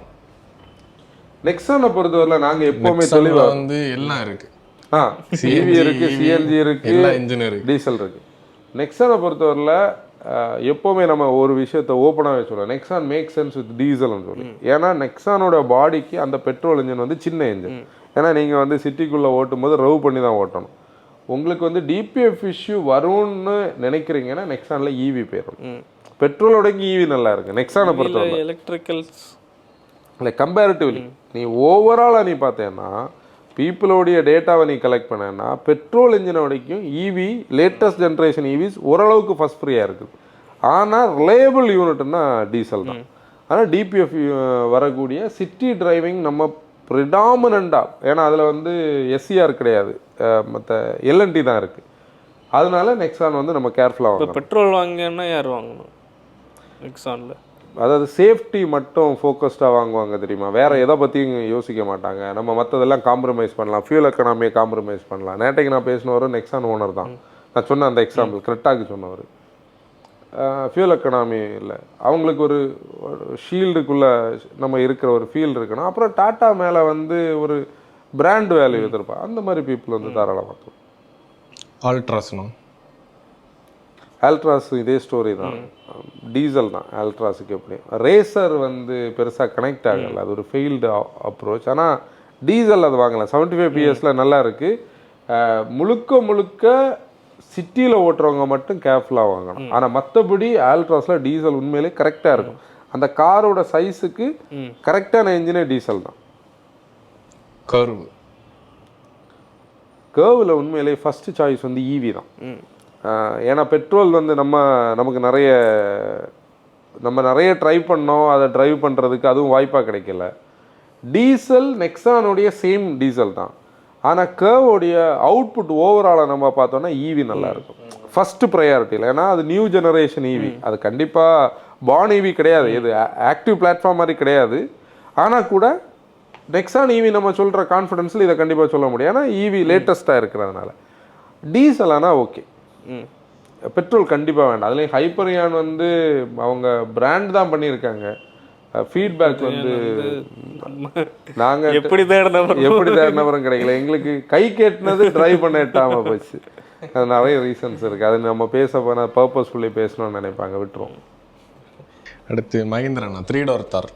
நெக்ஸானை பொறுத்தவரையில் நாங்கள் எப்போவுமே தெளிவாக வந்து எல்லாம் இருக்கு. சிவி இருக்குது, சிஎன்ஜி இருக்குது, எல்லா இன்ஜின் இருக்கு, டீசல் இருக்குது. நெக்ஸானை பொறுத்தவரையில் எப்போவுமே நம்ம ஒரு விஷயத்தை ஓப்பனாகவே சொல்லுவோம், நெக்ஸான் மேக் சென்ஸ் வித் டீசல்னு சொல்லி. ஏன்னா நெக்ஸானோட பாடிக்கு அந்த பெட்ரோல் இன்ஜின் வந்து சின்ன இன்ஜின். ஏன்னா நீங்கள் வந்து சிட்டிக்குள்ளே ஓட்டும் போது ரவ் பண்ணி தான் ஓட்டணும். உங்களுக்கு வந்து டிபிஎஃப் இஷ்யூ வரும்னு நினைக்கிறீங்கன்னா நெக்ஸானில் ஈவி போயிடும். பெட்ரோலோட ஈவி நல்லா இருக்குது நெக்ஸானை பொறுத்தவரை. எலக்ட்ரிக்கல்ஸ் இல்லை கம்பேரிட்டிவ்லி நீ ஓவராலாக நீ பார்த்தேன்னா பீப்புளோடைய டேட்டாவை நீ கலெக்ட் பண்ணேன்னா பெட்ரோல் இன்ஜினை வரைக்கும் ஈவி லேட்டஸ்ட் ஜென்ரேஷன் ஈவிஸ் ஓரளவுக்கு ஃபஸ்ட் ஃப்ரீயாக இருக்குது. ஆனால் ரிலையபிள் யூனிட்னா டீசல் தான். ஆனால் டிபிஎஃப் வரக்கூடிய சிட்டி டிரைவிங் நம்ம ப்ரிடாமினண்ட்டாக, ஏன்னா அதில் வந்து எஸ்சிஆர் கிடையாது, மற்ற எல்என்டி தான் இருக்குது. அதனால நெக்ஸான் வந்து நம்ம கேர்ஃபுல்லாக வாங்கணும். பெட்ரோல் வாங்கினா யார் வாங்கணும் நெக்ஸானில்? அதாவது சேஃப்டி மட்டும் ஃபோக்கஸ்டாக வாங்குவாங்க தெரியுமா, வேறு எதை பற்றியும் யோசிக்க மாட்டாங்க. நம்ம மற்றதெல்லாம் காம்ப்ரமைஸ் பண்ணலாம், ஃபியூல் எக்கனாமியை காம்ப்ரமைஸ் பண்ணலாம். நேற்றைக்கு நான் பேசினவர் நெக்ஸான் ஓனர் தான், நான் சொன்ன அந்த எக்ஸாம்பிள் கரெக்டாக சொன்னவர். ஃபியூல் எக்கனாமி இல்லை, அவங்களுக்கு ஒரு ஷீல்டுக்குள்ளே நம்ம இருக்கிற ஒரு ஃபீல்டு இருக்கணும். அப்புறம் டாட்டா மேலே வந்து ஒரு பிராண்ட் வேல்யூ எதிர்ப்பா, அந்த மாதிரி பீப்புள் வந்து தாராளமாக. ஆல்ட்ராஸ்னா ஆல்ட்ராஸ் இதே ஸ்டோரி தான், டீசல் தான் ஆல்ட்ராஸுக்கு. எப்படி ரேசர் வந்து பெருசாக கனெக்ட் ஆகலை, அது ஒரு ஃபெயில்டு அப்ரோச். ஆனால் டீசல் அது வாங்கலாம், 75 PS நல்லா இருக்குது. முழுக்க சிட்டியில் ஓட்டுறவங்க மட்டும் கேர்ஃபுல்லாக வாங்கணும். ஆனால் மற்றபடி ஆல்ட்ராஸில் டீசல் உண்மையிலே கரெக்டாக இருக்கும். அந்த காரோட சைஸுக்கு கரெக்டான இன்ஜினே டீசல் தான். கர்வில் உண்மையிலே ஃபஸ்ட்டு சாய்ஸ் வந்து ஈவி தான். ஏன்னா பெட்ரோல் வந்து நமக்கு நிறைய ட்ரை பண்ணோம், அதை ட்ரைவ் பண்ணுறதுக்கு அதுவும் வாய்ப்பாக கிடைக்கல. டீசல் நெக்ஸானுடைய சேம் டீசல் தான். ஆனால் கர்வோடைய அவுட்புட் ஓவராலாக நம்ம பார்த்தோன்னா ஈவி நல்லாயிருக்கும் ஃபஸ்ட்டு ப்ரையாரிட்டியில். ஏன்னா அது நியூ ஜெனரேஷன் ஈவி, அது கண்டிப்பாக பான் ஈவி கிடையாது, இது ஆக்டிவ் பிளாட்ஃபார்ம் மாதிரி கிடையாது. ஆனால் கூட நெக்ஸான் ஈவி நம்ம சொல்கிற கான்ஃபிடென்ஸில் இதை கண்டிப்பாக சொல்ல முடியும், ஏன்னா ஈவி லேட்டஸ்ட்டாக இருக்கிறதுனால. டீசல் ஆனால் ஓகே, பெட்ரோல் கண்டிப்பாக வேண்டாம். அதுலேயும் ஹைப்பரியான் வந்து அவங்க பிராண்ட் தான் பண்ணியிருக்காங்க. ஃபீட்பேக் வந்து நாங்கள் எப்படி தேடினவரும் கிடைக்கல, எங்களுக்கு கை கேட்டினது ட்ரைவ் பண்ண எட்டாமல் போச்சு. அது நிறைய ரீசன்ஸ் இருக்குது, அது நம்ம பேச போனால் பர்பஸ்ஃபுல்லி பேசணும்னு நினைப்பாங்க, விட்டுருவோம். அடுத்து மஹிந்திரனா 3 door தார்.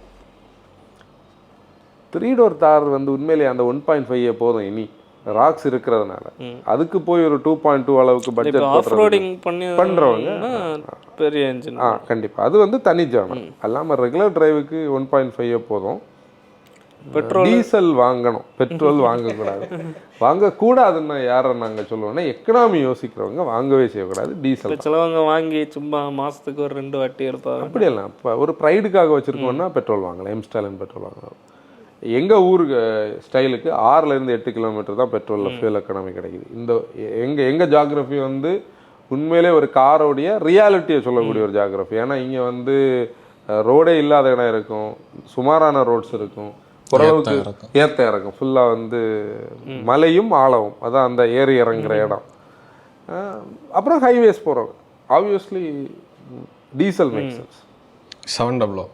3 door தார் வந்து உண்மையிலேயே அந்த 1.5 போதும். இனி ராக்ஸ் இருக்கிறதுனால அதுக்கு போய் ஒரு 2.2 அளவுக்கு பட்ஜெட் பண்றவங்க பெரிய இன்ஜின் கண்டிப்பாக அது வந்து தனி ஜாமன். அல்லாமல் ரெகுலர் டிரைவுக்கு 1.5 போதும். பெட்ரோல் டீசல் வாங்கணும், பெட்ரோல் வாங்கக்கூடாது. வாங்கக்கூடாதுன்னு யாரை நாங்கள் சொல்லுவோம்னா எக்கனாமி யோசிக்கிறவங்க வாங்கவே செய்யக்கூடாது. டீசல் சிலவங்க வாங்கி சும்மா மாதத்துக்கு ஒரு 2 வாட்டி எடுப்பாங்க. அப்படியெல்லாம் இப்போ ஒரு ப்ரைடுக்காக வச்சுருக்கோம்னா பெட்ரோல் வாங்கலாம், எம்ஸ்டாலின் பெட்ரோல் வாங்கலாம். எங்கள் ஊருக்கு ஸ்டைலுக்கு 6லேருந்து 8 கிலோமீட்டர் தான் பெட்ரோலில் ஃபியூல் எக்கனாமி கிடைக்குது. இந்த எங்கள் ஜாகிரஃபி வந்து உண்மையிலே ஒரு காரோடைய ரியாலிட்டியை சொல்லக்கூடிய ஒரு ஜாகிரஃபி. ஏன்னா இங்கே வந்து ரோடே இல்லாத இடம் இருக்கும், சுமாரான ரோட்ஸ் இருக்கும், ஓரளவுக்கு ஏற்ற இறக்கும், ஃபுல்லாக வந்து மலையும் ஆழவும், அதான் அந்த ஏறி இறங்குற இடம். அப்புறம் ஹைவேஸ் போகிறோம், obviously diesel makes sense. 700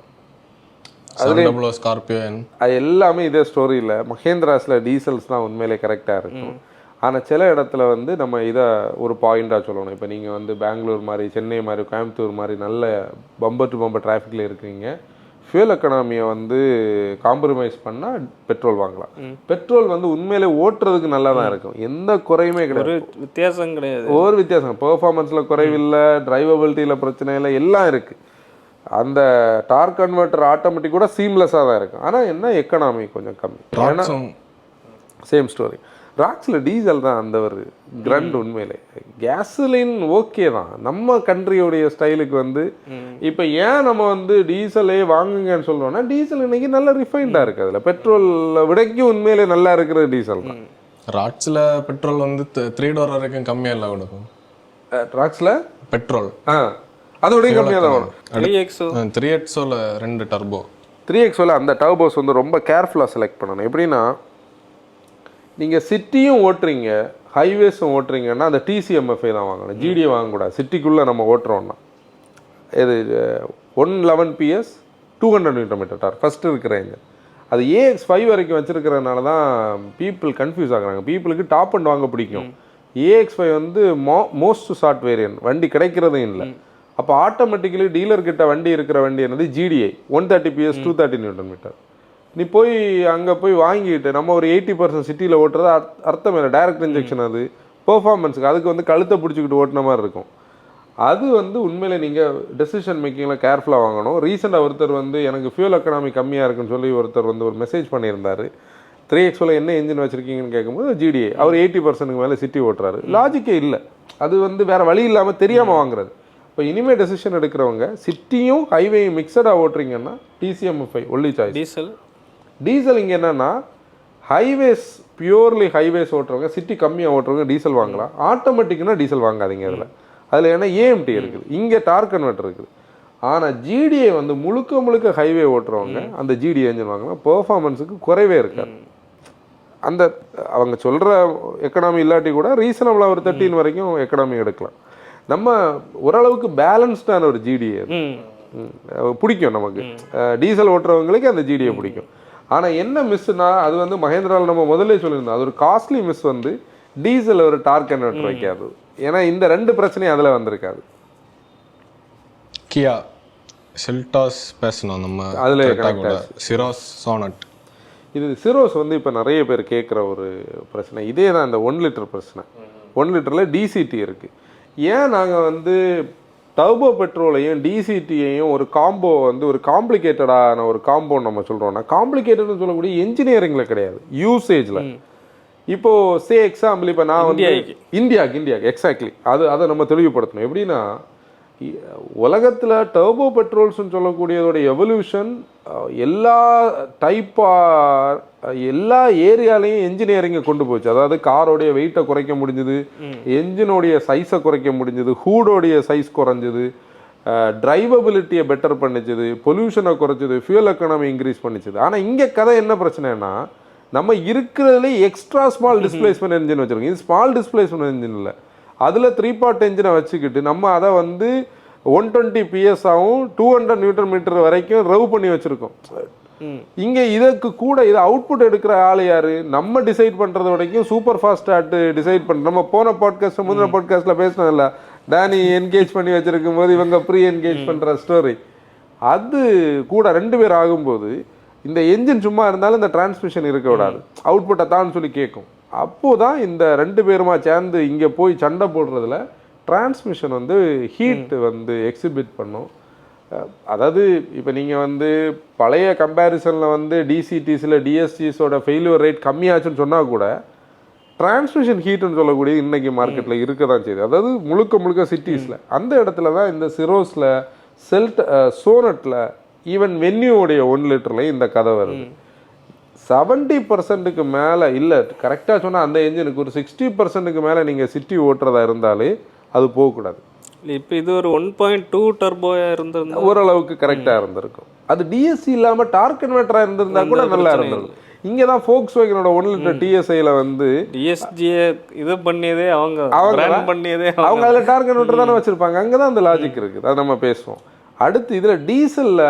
Scorpio அது எல்லாமே இதே ஸ்டோரியில் மஹேந்திராஸில் டீசல்ஸ் தான் உண்மையிலே கரெக்டாக இருக்கும். ஆனால் சில இடத்துல வந்து நம்ம இதை ஒரு பாயிண்டாக சொல்லணும். இப்போ நீங்கள் வந்து பெங்களூர் மாதிரி, சென்னை மாதிரி, கோயம்புத்தூர் மாதிரி நல்ல பம்பர் டு பம்பர் டிராஃபிக்கில் இருக்கிறீங்க, ஃபியூல் எக்கனாமியை வந்து காம்ப்ரமைஸ் பண்ணால் பெட்ரோல் வாங்கலாம். பெட்ரோல் வந்து உண்மையிலே ஓட்டுறதுக்கு நல்லா தான் இருக்கும், எந்த குறையுமே கிடையாது, வித்தியாசம் கிடையாது, ஒரு வித்தியாசம். பெர்ஃபார்மன்ஸில் குறைவில்லை, டிரைவபிலிட்டியில் பிரச்சனை இல்லை, எல்லாம் இருக்குது. அந்த டார்க் கன்வெர்ட்டர் ஆட்டோமேட்டிக் கூட சீம்லெஸ்ஸாக தான் இருக்கும். ஆனால் என்ன எக்கனாமி கொஞ்சம் கம்மி. ஏன்னா சேம் ஸ்டோரி. ராக்ஸில் டீசல் தான் அந்த ஒரு கிரண்ட். உண்மையிலே கேசலின் ஓகே தான் நம்ம கண்ட்ரியோடைய ஸ்டைலுக்கு வந்து. இப்போ ஏன் நம்ம வந்து டீசலே வாங்குங்கன்னு சொல்கிறோன்னா, டீசல் இன்னைக்கு நல்ல ரிஃபைண்டாக இருக்குது, அதில் பெட்ரோலை விடைக்கும் உண்மையிலே நல்லா இருக்கிறது டீசல் தான். ராக்ஸில் பெட்ரோல் வந்து 3 door வரைக்கும் கம்மியாக இல்லை கொடுக்கும். ராக்ஸில் பெட்ரோல் அதோடய கம்மியாக தான் வரும். 3XOல 2 டர்போ. 3XOல அந்த டர்போஸ் வந்து ரொம்ப கேர்ஃபுல்லாக செலக்ட் பண்ணணும். எப்படின்னா நீங்கள் சிட்டியும் ஓட்டுறீங்க, ஹைவேஸும் ஓட்டுறீங்கன்னா அந்த TCMFI தான் வாங்கணும், GDA வாங்கக்கூடாது. சிட்டிக்குள்ளே நம்ம ஓட்டுறோன்னா இது 111 PS 200 Nm டார்க் ஃபஸ்ட்டு இருக்கிற இன்ஜின். அது AX5 வரைக்கும் வச்சுருக்கிறதுனால தான் பீப்புள் கன்ஃபியூஸ் ஆகுறாங்க. பீப்புளுக்கு டாப் அண்ட் வாங்க பிடிக்கும். AX5 வந்து மோஸ்ட் ஷார்ட் வேரியன்ட், வண்டி கிடைக்கிறதும் இல்லை. அப்போ ஆட்டோமேட்டிக்கலி டீலர்கிட்ட வண்டி இருக்கிற வண்டி என்னது GDI 130 PS 230 Nm. நீ போய் அங்கே போய் வாங்கிட்டு நம்ம ஒரு 80% சிட்டியில் ஓட்டுறது அர்த்தம் இல்லை. டைரக்ட் இன்ஜெக்ஷன், அது பெர்ஃபார்மன்ஸுக்கு அதுக்கு வந்து கழுத்தை பிடிச்சிக்கிட்டு ஓட்டின மாதிரி இருக்கும். அது வந்து உண்மையிலே நீங்கள் டெசிஷன் மேக்கிங்கில் கேர்ஃபுல்லாக வாங்கணும். ரீசெண்டாக ஒருத்தர் வந்து எனக்கு ஃபியூல் எக்கனாமி கம்மியாக இருக்குன்னு சொல்லி ஒருத்தர் வந்து ஒரு மெசேஜ் பண்ணியிருந்தார். 3XL என்ன இன்ஜின் வச்சுருக்கீங்கன்னு கேட்கும்போது GDI, அவர் 80%க்கு மேலே சிட்டி ஓட்டுறாரு. லாஜிக்கே இல்லை. அது வந்து வேறு வழி இல்லாமல் தெரியாமல் வாங்குறது. இப்போ இனிமேல் டெசிஷன் எடுக்கிறவங்க சிட்டியும் ஹைவேயும் மிக்சடாக ஓட்டுறீங்கன்னா TCM5 ஒன்லி சாய்ஸ். டீசல் இங்கே என்னென்னா ஹைவேஸ், பியூர்லி ஹைவேஸ் ஓட்டுறவங்க, சிட்டி கம்மியாக ஓட்டுறவங்க டீசல் வாங்கலாம். ஆட்டோமேட்டிக்னா டீசல் வாங்காதீங்க. அதில் ஏன்னா AMT இருக்குது, இங்கே டார்க் கன்வெர்ட்டர் இருக்குது. ஆனால் GDI வந்து முழுக்க முழுக்க ஹைவே ஓட்டுறவங்க அந்த GDI என்ஜின் வாங்கலாம். பெர்ஃபார்மன்ஸுக்கு குறைவே இருக்காது. அந்த அவங்க சொல்கிற எக்கனாமி இல்லாட்டி கூட ரீசனபிளாக ஒரு 13 வரைக்கும் எக்கனாமி எடுக்கலாம். நம்ம ஓரளவுக்கு பேலன்ஸ்டான ஒரு GDI பிடிக்கும் நமக்கு. டீசல் ஓட்டுறவங்களுக்கு அந்த GDI பிடிக்கும். ஆனால் என்ன மிஸ்ஸுனா அது வந்து மஹேந்திராவில் நம்ம முதல்ல சொல்லியிருந்தோம், அது ஒரு காஸ்ட்லி மிஸ் வந்து டீசல் ஒரு டார்க் கன்வெர்ட்டர் வைக்காது. ஏன்னா இந்த 2 பிரச்சனையும் அதில் வந்திருக்காது. கியா செல்டாஸ் பேசணும் நம்ம அதில் சிரோஸ் சோனட். இது சிரோஸ் வந்து இப்போ நிறைய பேர் கேட்குற ஒரு பிரச்சனை. இதே தான் இந்த 1 லிட்டர் பிரச்சனை. 1 லிட்டரில் DCT இருக்குது. ஏன் நாங்கள் வந்து டர்போ பெட்ரோலையும் DCTயையும் ஒரு காம்போ வந்து ஒரு காம்ப்ளிகேட்டடான ஒரு காம்போ நம்ம சொல்கிறோம்னா, காம்ப்ளிகேட்டட்னு சொல்லக்கூடிய என்ஜினியரிங்கில் கிடையாது, யூசேஜில். இப்போது சே எக்ஸாம்பிள், இப்போ நான் வந்து இந்தியாவுக்கு எக்ஸாக்ட்லி அதை நம்ம தெளிவுபடுத்தணும். எப்படின்னா உலகத்தில் டர்போ பெட்ரோல்ஸ்ன்னு சொல்லக்கூடியதோட எவல்யூஷன் எல்லா எல்லா ஏரியாலையும் என்ஜினியரிங்கை கொண்டு போச்சு. அதாவது காரோடைய வெயிட்டை குறைக்க முடிஞ்சுது, என்ஜினோடைய சைஸை குறைக்க முடிஞ்சுது, ஹூடோடைய சைஸ் குறைஞ்சிது, டிரைவபிலிட்டியை பெட்டர் பண்ணிச்சுது, பொல்யூஷனை குறைச்சிது, ஃபியூல் எக்கனாமி இன்க்ரீஸ் பண்ணிச்சுது. ஆனால் இங்கே கதை என்ன பிரச்சனைனா, நம்ம இருக்கிறதுலே எக்ஸ்ட்ரா ஸ்மால் டிஸ்பிளேஸ்மெண்ட் என்ஜின் வச்சுருக்கோம். இது ஸ்மால் டிஸ்பிளேஸ்மெண்ட் என்ஜின் இல்லை, அதில் 3 பார்ட் என்ஜினை வச்சுக்கிட்டு நம்ம அதை வந்து 120 PS ஆகும் 200 Nm வரைக்கும் ரவ் பண்ணி வச்சுருக்கோம். இங்கே இதுக்கு கூட இதை அவுட்புட் எடுக்கிற ஆள் யார்? நம்ம டிசைட் பண்ணுறது வரைக்கும் சூப்பர் ஃபாஸ்ட் ஆட்டு டிசைட் பண்ணுறோம். நம்ம போன பாட்காஸ்ட் முந்தின பாட்காஸ்ட்டில் பேசினதில்ல, டேனி என்கேஜ் பண்ணி வச்சுருக்கும் போது இவங்க ப்ரீ என்கேஜ் பண்ணுற ஸ்டோரி. அது கூட 2 பேர் ஆகும்போது இந்த என்ஜின் சும்மா இருந்தாலும் இந்த டிரான்ஸ்மிஷன் இருக்க விடாது, அவுட்புட்டை தான் சொல்லி கேட்கும். அப்போது தான் இந்த 2 பேருமா சேர்ந்து இங்கே போய் சண்டை போடுறதுல டிரான்ஸ்மிஷன் வந்து ஹீட் வந்து எக்ஸிபிட் பண்ணும். அதாவது இப்போ நீங்கள் வந்து பழைய கம்பேரிசனில் வந்து DCTஸில் DSGஸோட ஃபெயிலியர் ரேட் கம்மியாச்சுன்னு சொன்னால் கூட டிரான்ஸ்மிஷன் ஹீட்டுன்னு சொல்லக்கூடியது இன்றைக்கி மார்க்கெட்டில் இருக்க தான் செய்யுது. அதாவது முழுக்க சிட்டிஸில். அந்த இடத்துல தான் இந்த சிரோஸில் சோனட்டில் ஈவன் வென்யூடைய 1 லிட்டர்லையும் இந்த கதை வருது. 70%க்கு மேலே இல்லை, கரெக்டாக சொன்னால் அந்த என்ஜினுக்கு ஒரு 60%க்கு மேலே நீங்கள் சிட்டி ஓட்டுறதா இருந்தாலே அது போகக்கூடாது. இப்போ இது ஒரு 1.2 டர்போயாக இருந்திருந்தா ஓரளவுக்கு கரெக்டாக இருந்திருக்கும். அது டிஎஸ்சி இல்லாமல் டார்க் கன்வெர்ட்டராக இருந்திருந்தா கூட நல்லா இருந்திருக்கும். இங்கே தான் ஃபோக்ஸ்வேகனோட 1 லிட்டர் TSIயில் வந்து டிஎஸ்ஜியை இது பண்ணியதே அவங்க அதில் டார்க் கன்வெர்ட்டர் தானே வச்சுருப்பாங்க. அங்கே தான் அந்த லாஜிக் இருக்குது, அதை நம்ம பேசுவோம். அடுத்து இதில் டீசலில்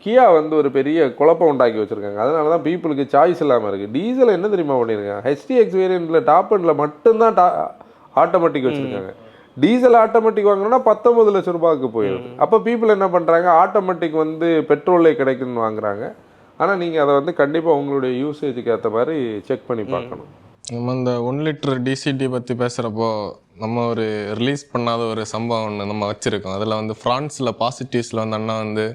கியா வந்து ஒரு பெரிய குழப்பம் உண்டாக்கி வச்சுருக்காங்க. அதனால தான் பீப்புளுக்கு சாய்ஸ் இல்லாமல் இருக்குது. டீசல் என்ன தெரியுமா பண்ணியிருக்காங்க, HTX வேரியண்ட்டில் டாப் அண்டில் மட்டும்தான் ஆட்டோமேட்டிக் வச்சுருக்காங்க. டீசல் ஆட்டோமேட்டிக் வாங்கினா 19 லட்ச ரூபாய்க்கு போயிடுது. அப்போ பீப்புள் என்ன பண்ணுறாங்க, ஆட்டோமேட்டிக் வந்து பெட்ரோலே கிடைக்குன்னு வாங்குறாங்க. ஆனால் நீங்கள் அதை வந்து கண்டிப்பாக உங்களுடைய யூசேஜுக்கு ஏற்ற மாதிரி செக் பண்ணி பார்க்கணும். நம்ம இந்த 1 லிட்டர் DCT பற்றி பேசுகிறப்போ நம்ம ஒரு ரிலீஸ் பண்ணாத ஒரு சம்பவம் ஒன்று நம்ம வச்சுருக்கோம். அதில் வந்து ஃப்ரான்ஸில் பாசிட்டிவ்ஸில் வந்து அண்ணா வந்து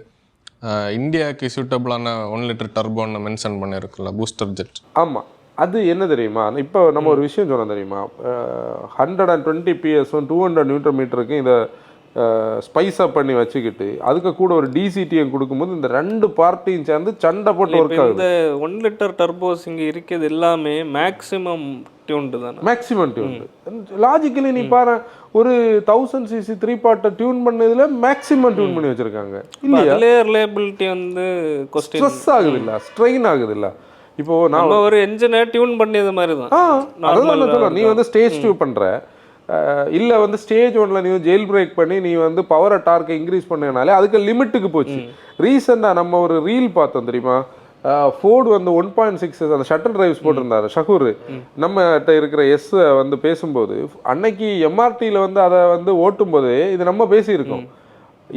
இந்தியாவுக்கு சூட்டபிளான 1 லிட்டர் டர்போன்னு மென்ஷன் பண்ணியிருக்குல்ல, பூஸ்டர் ஜெட். ஆமாம், அது என்ன தெரியுமா, இப்போ நம்ம ஒரு விஷயம் சொன்னோம் தெரியுமா, 120 PS 200 Nm இதை ஸ்பைஸ் அப் பண்ணி வச்சுக்கிட்டு அதுக்கு கூட ஒரு DCTயும் கொடுக்கும்போது இந்த 2 பார்ட்டியும் சேர்ந்து சண்டை போட்டு ஒர்க் ஆகுது. இந்த 1 லிட்டர் டர்போஸ் இங்கே இருக்கிறது எல்லாமே மேக்ஸிமம் டியூன்டு தானே, மேக்ஸிமம் டியூன்டு. லாஜிக்கலி நீ பாரு, ஒரு 1000cc 3 பார்ட்டை டியூன் பண்ணதுல மேக்ஸிமம் டியூன் பண்ணி வச்சிருக்காங்க. இல்லையா, ரிலையபிலிட்டி வந்து ஸ்ட்ரெஸ் ஆகுது இல்லை, ஸ்ட்ரெயின் ஆகுது இல்லை. இப்போ நான் ஒரு என்ஜினை டியூன் பண்ணியது மாதிரி தான். அதான் சொல்ல, நீ வந்து ஸ்டேஜ் டியூன் பண்ற, இல்லை வந்து ஸ்டேஜ் ஒன்ல நீ ஜெயில் பிரேக் பண்ணி நீ வந்து பவரை டார்க்கை இன்க்ரீஸ் பண்ணனாலே அதுக்கு லிமிட்டுக்கு போச்சு. ரீசெண்டாக நம்ம ஒரு ரீல் பார்த்தோம் தெரியுமா, ஃபோர்டு வந்து 1.6 அந்த ஷட்டர் டிரைவ்ஸ் போட்டிருந்தாரு ஷகூர் நம்மகிட்ட இருக்கிற வந்து பேசும்போது, அன்னைக்கு எம்ஆர்டியில் வந்து அதை வந்து ஓட்டும் போது இது நம்ம பேசியிருக்கோம்,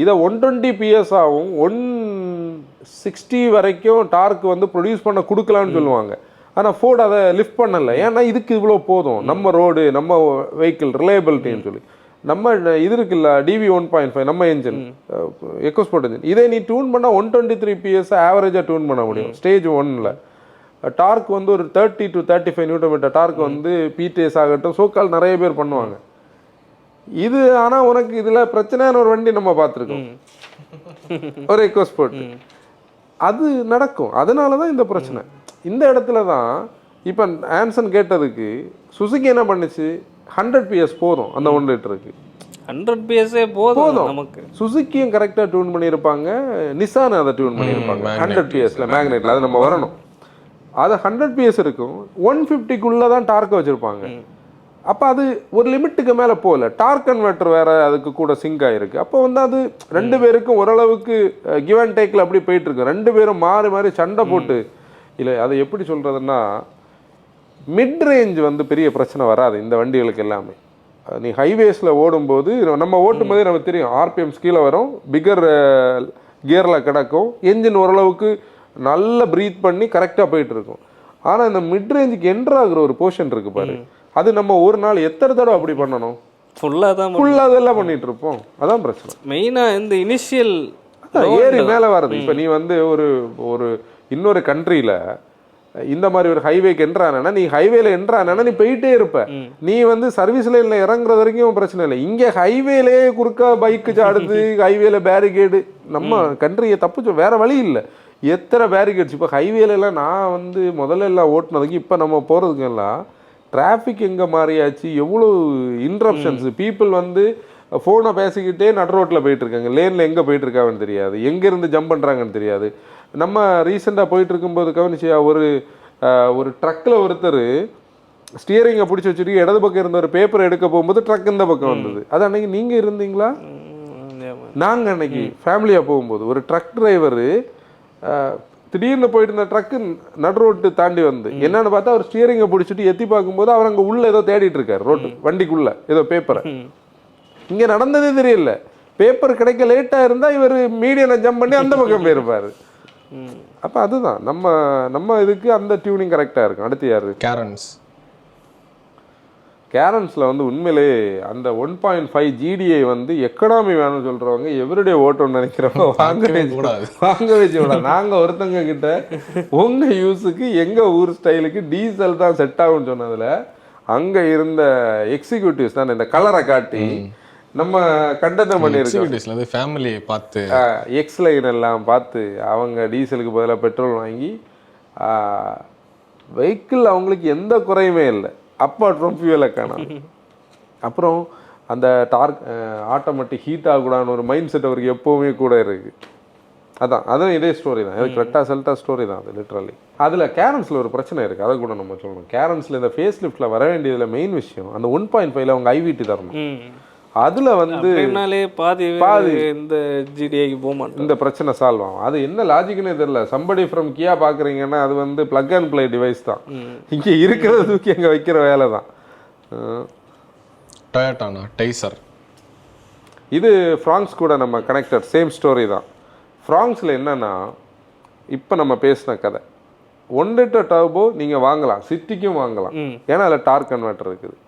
இதை 120 PS ஆகும் 160 வரைக்கும் டார்க் வந்து ப்ரொடியூஸ் பண்ண கொடுக்கலான்னு சொல்லுவாங்க. ஆனால் ஃபோர்டு அதை லிஃப்ட் பண்ணலை. ஏன்னா இதுக்கு இவ்வளோ போதும், நம்ம ரோடு நம்ம வெஹிக்கிள் ரிலையபிலிட்டின்னு சொல்லி. நம்ம இது இருக்குல்ல DB 1.5 நம்ம என்ஜின் எக்கோஸ்போர்ட் என்ஜின், இதை நீ டியூன் பண்ணால் 123 PS ஆவரேஜாக டியூன் பண்ண முடியும் ஸ்டேஜ் 1ல். டார்க் வந்து ஒரு 30 to 35 Nm டார்க் வந்து பிடிஎஸ் ஆகட்டும் சோக்கால் நிறைய பேர் பண்ணுவாங்க. இது ஆனால் உனக்கு இதில் பிரச்சனையான ஒரு வண்டி நம்ம பார்த்துருக்கோம், ஒரு எக்கோஸ்போர்ட். அது நடக்கும், அதனால தான் இந்த பிரச்சனை. இந்த இடத்துல தான் இப்போ ஆன்சன் கேட்டதுக்கு சுசுகி என்ன பண்ணுச்சு, 100 PS போதும் அந்த 1 லிட்டருக்கு. 100 PS போதும் நமக்கு. சுசுக்கியும் கரெக்டாக டியூன் பண்ணியிருப்பாங்க, நிசான் அதை டியூன் பண்ணியிருப்பாங்க 100 PSல மேக்னெட்டில். அது நம்ம வரணும், அது 100 PS இருக்கும், 150க்குள்ளே தான் டார்க்கை வச்சுருப்பாங்க. அப்போ அது ஒரு லிமிட்டுக்கு மேலே போகல, டார்க் கன்வெர்ட்டர் வேறு அதுக்கு கூட சிங்க் ஆகிருக்கு. அப்போ வந்து அது ரெண்டு பேருக்கும் ஓரளவுக்கு கிவ் அண்ட் டேக்கில் அப்படி போயிட்டுருக்கு. ரெண்டு பேரும் மாறி மாறி சண்டை போட்டு, இல்லை அதை எப்படி சொல்கிறதுன்னா, மிட் ரேஞ்ச் வந்து பெரிய பிரச்சனை வராது இந்த வண்டிகளுக்கு எல்லாமே. நீ ஹைவேஸில் ஓடும்போது நம்ம ஓட்டும்போதே நமக்கு தெரியும், ஆர்பிஎம்ஸ் கீழே வரும், பிகர் கியரில் கிடக்கும், என்ஜின் ஓரளவுக்கு நல்லா ப்ரீத் பண்ணி கரெக்டாக போயிட்டு இருக்கும். ஆனால் இந்த மிட் ரேஞ்சுக்கு என்ட்ராகிற ஒரு போர்ஷன் இருக்கு பாரு, அது நம்ம ஒரு நாள் எத்தனை தடவை அப்படி பண்ணணும், ஃபுல்லாக அதெல்லாம் பண்ணிட்டு இருப்போம். அதான் பிரச்சனை மெயினாக. இந்த இனிஷியல் ஏறி மேலே வர்றது. இப்போ நீ வந்து ஒரு இன்னொரு கண்ட்ரியில் இந்த மாதிரி ஒரு ஹைவேக்கு என்ட்ரானா, நீ ஹைவேல என்ட்ரானா நீ போயிட்டே இருப்ப, நீ வந்து சர்வீஸ் லைன்ல இறங்குறது வரைக்கும் பிரச்சனை இல்லை. இங்கே ஹைவேலே குறுக்கா பைக்கு சாடுது, ஹைவேல பேரிகேடு. நம்ம கண்ட்ரியை தப்பு வேற வழி இல்லை, எத்தனை பேரிகேட்ஸ். இப்போ ஹைவேலெல்லாம் நான் வந்து முதல்ல எல்லாம் ஓட்டுனதுக்கு இப்போ நம்ம போகிறதுக்கெல்லாம் டிராஃபிக் எங்கே மாறியாச்சு, எவ்வளோ இன்ட்ரப்ஷன்ஸ். பீப்புள் வந்து ஃபோனை பேசிக்கிட்டே நட் ரோட்டில் போயிட்டுருக்காங்க, லேனில் எங்கே போயிட்டுருக்காங்கன்னு தெரியாது, எங்கேருந்து ஜம்ப் பண்ணுறாங்கன்னு தெரியாது. நம்ம ரீசெண்டாக போயிட்டு இருக்கும்போது கவனிச்சியா, ஒரு ட்ரக்கில் ஒருத்தர் ஸ்டியரிங்கை பிடிச்சி வச்சுட்டு இடது பக்கம் இருந்த ஒரு பேப்பர் எடுக்க போகும்போது ட்ரக் இந்த பக்கம் வந்தது. அது அன்னைக்கு நீங்கள் இருந்தீங்களா? நாங்கள் அன்னைக்கு ஃபேமிலியாக போகும்போது ஒரு ட்ரக் டிரைவரு திடீர்னு போயிட்டு இருந்த ட்ரக்கு நடு ரோட்டு தாண்டி வந்து என்னன்னு பார்த்தா அவர் ஸ்டியரிங்கை பிடிச்சிட்டு எத்தி பார்க்கும்போது அவர் அங்கே உள்ள ஏதோ தேடிட்டு இருக்காரு ரோட்டு வண்டிக்குள்ள ஏதோ பேப்பரை. இங்கே நடந்ததே தெரியல, பேப்பர் கிடைக்க லேட்டாக இருந்தால் இவர் மீடியனை ஜம்ப் பண்ணி அந்த பக்கம் போயிருப்பாரு. அப்போ அதுதான் நம்ம இதுக்கு அந்த டியூனிங் கரெக்டாக இருக்கும். அடுத்து யாரு? கேரன்ஸில் வந்து உண்மையிலே அந்த 1.5 GDI வந்து எக்கனாமி வேணும்னு சொல்கிறவங்க எவருடைய ஓட்டம்னு நினைக்கிறவங்க வாங்கவே கூடாது. நாங்கள் ஒருத்தங்க கிட்ட உங்கள் யூஸுக்கு எங்கள் ஊர் ஸ்டைலுக்கு டீசல் தான் செட் ஆகும்னு சொன்னதில் அங்கே இருந்த எக்ஸிக்யூட்டிவ்ஸ் தான் இந்த கலரை காட்டி நம்ம கண்டனம் பண்ணியிருக்கோம். ஃபேமிலியை பார்த்து எக்ஸ் லைன் எல்லாம் பார்த்து அவங்க டீசலுக்கு பதிலாக பெட்ரோல் வாங்கி வெஹிக்கிள் அவங்களுக்கு எந்த குறையுமே இல்லை, அப்பார்ட் ஃப்ரம் ஃபியூவலை காணாம். அப்புறம் அந்த ஆட்டோமேட்டிக் ஹீட் ஆகக்கூடாதுன்னு ஒரு மைண்ட் செட் அவருக்கு எப்போவுமே கூட இருக்குது. அதுவும் இதே ஸ்டோரி தான், இது கிரெட்டா செல்டா ஸ்டோரி தான் அது லிட்ரலி. அதில் கேரன்ஸில் ஒரு பிரச்சனை இருக்குது, அதை கூட நம்ம சொல்லணும். கேரன்ஸில் இந்த ஃபேஸ் லிஃப்ட்டில் வர வேண்டியதில் மெயின் விஷயம் அந்த 1.5ல அவங்க ஐவிடி தரணும். அதில் வந்து பாதி இந்த ஜிடிஐக்கு போக மாட்டோம், இந்த பிரச்சனை சால்வ் ஆகும். அது என்ன லாஜிக்னே தெரியல. சம்படி ஃப்ரம் கியா பார்க்குறீங்கன்னா அது வந்து பிளக் அண்ட் பிளே டிவைஸ் தான், இங்கே இருக்கிறத தூக்கி அங்கே வைக்கிற வேலை தான். டொயோட்டானா டைசர், இது ஃப்ராங்ஸ் கூட நம்ம கனெக்டட் சேம் ஸ்டோரி தான். ஃப்ராங்ஸில் என்னென்னா இப்போ நம்ம பேசின கதை 1 லிட்டர் டர்போ நீங்கள் வாங்கலாம், சிட்டிக்கும் வாங்கலாம், ஏன்னா அதில் டார்க் கன்வெர்ட்டர் இருக்குது.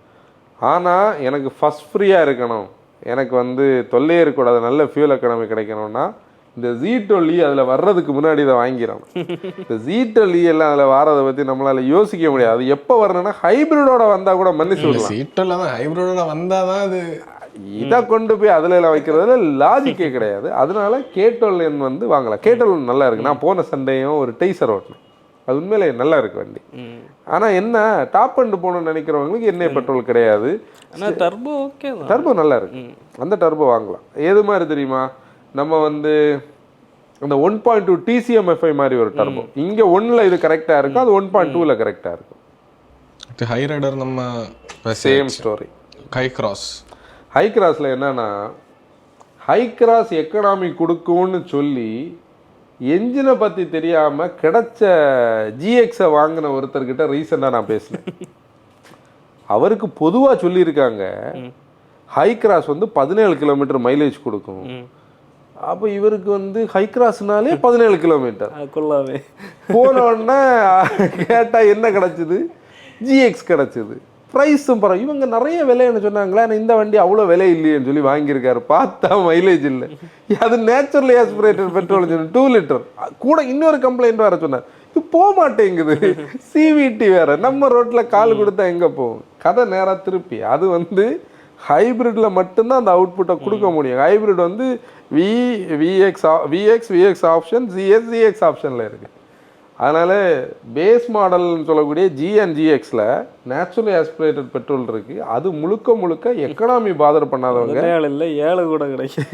ஆனால் எனக்கு ஃபஸ்ட் ஃப்ரீயாக இருக்கணும், எனக்கு வந்து தொல்லையே இருக்கக்கூடாது, நல்ல ஃபியூல் எக்கனாமி கிடைக்கணும்னா இந்த Z12 அதில் வர்றதுக்கு முன்னாடி இதை வாங்கிடணும். இந்த Z12 எல்லாம் அதில் வரதை பற்றி நம்மளால் யோசிக்க முடியாது. அது எப்போ வரணும்னா ஹைப்ரிடோட வந்தால் கூட மன்னிச்சு விடலாம். Z12 ஹைப்ரிடோட வந்தால் தான் அது இதை கொண்டு போய் அதில் எல்லாம் வைக்கிறதுல லாஜிக்கே கிடையாது. அதனால K12N வந்து வாங்கலாம். K12N நல்லா இருக்குது. நான் போன சண்டையும் ஒரு டெய்சர் ஓட்டினேன், அது உண்மையிலே நல்லா இருக்கு வண்டி. ஆனால் என்ன டாப் அண்ட் போகணும்னு நினைக்கிறவங்களுக்கு எண்ணெய் பெட்ரோல் கிடையாது. டர்போ ஓகே, டர்போ நல்லா இருக்கு, அந்த டர்போ வாங்கலாம். ஏது மாதிரி தெரியுமா, நம்ம வந்து அந்த 1.2 TCMFI மாதிரி ஒரு டர்போ இங்கே 1ல் இது கரெக்டாக இருக்கும், அது 1.2ல கரெக்டாக இருக்கும். ஹை ரைடர் நம்ம சேம் ஸ்டோரி. Hycross. ஹை கிராஸில் என்னன்னா ஹை கிராஸ் எக்கனாமி கொடுக்கும்னு சொல்லி என்ஜினை பற்றி தெரியாமல் கிடைச்ச ஜிஎக்ஸை வாங்கின ஒருத்தர்கிட்ட ரீசெண்டாக நான் பேசினேன். அவருக்கு பொதுவாக சொல்லியிருக்காங்க ஹை கிராஸ் வந்து 17 கிலோமீட்டர் மைலேஜ் கொடுக்கும். அப்போ இவருக்கு வந்து ஹை கிராஸ்னாலே 17 கிலோமீட்டர் போனோடனே கேட்டால் என்ன கிடச்சிது, ஜிஎக்ஸ் கிடச்சிது. ப்ரைஸும் பரவாயில்ல. இவங்க நிறைய விலைன்னு சொன்னாங்களே, ஆனால் இந்த வண்டி அவ்வளோ விலை இல்லையேன்னு சொல்லி வாங்கியிருக்காரு. பார்த்தா மைலேஜ் இல்லை, அது நேச்சுரலி ஆஸ்பிரேட்டட் பெட்ரோல் 2 லிட்டர் கூட. இன்னொரு கம்ப்ளைண்ட் வேறு சொன்னார், இது போக மாட்டேங்குது, சிவிடி வேறு, நம்ம ரோட்டில் கால் கொடுத்தா எங்கே போகும். கதை நேராக திருப்பி அது வந்து ஹைப்ரிட்டில் மட்டும்தான் அந்த அவுட்புட்டை கொடுக்க முடியும். ஹைப்ரிட் வந்து விஎக்ஸ் ஆப்ஷன், ஜிஎக்ஸ் ஆப்ஷனில் இருக்குது. அதனால் பேஸ் மாடல்னு சொல்லக்கூடிய ஜிஎக்ஸில் நேச்சுரலி ஆஸ்பிரேட்டட் பெட்ரோல் இருக்குது. அது முழுக்க எக்கனாமி பாதர் பண்ணாதவங்க 7 கூட கிடைக்கும்,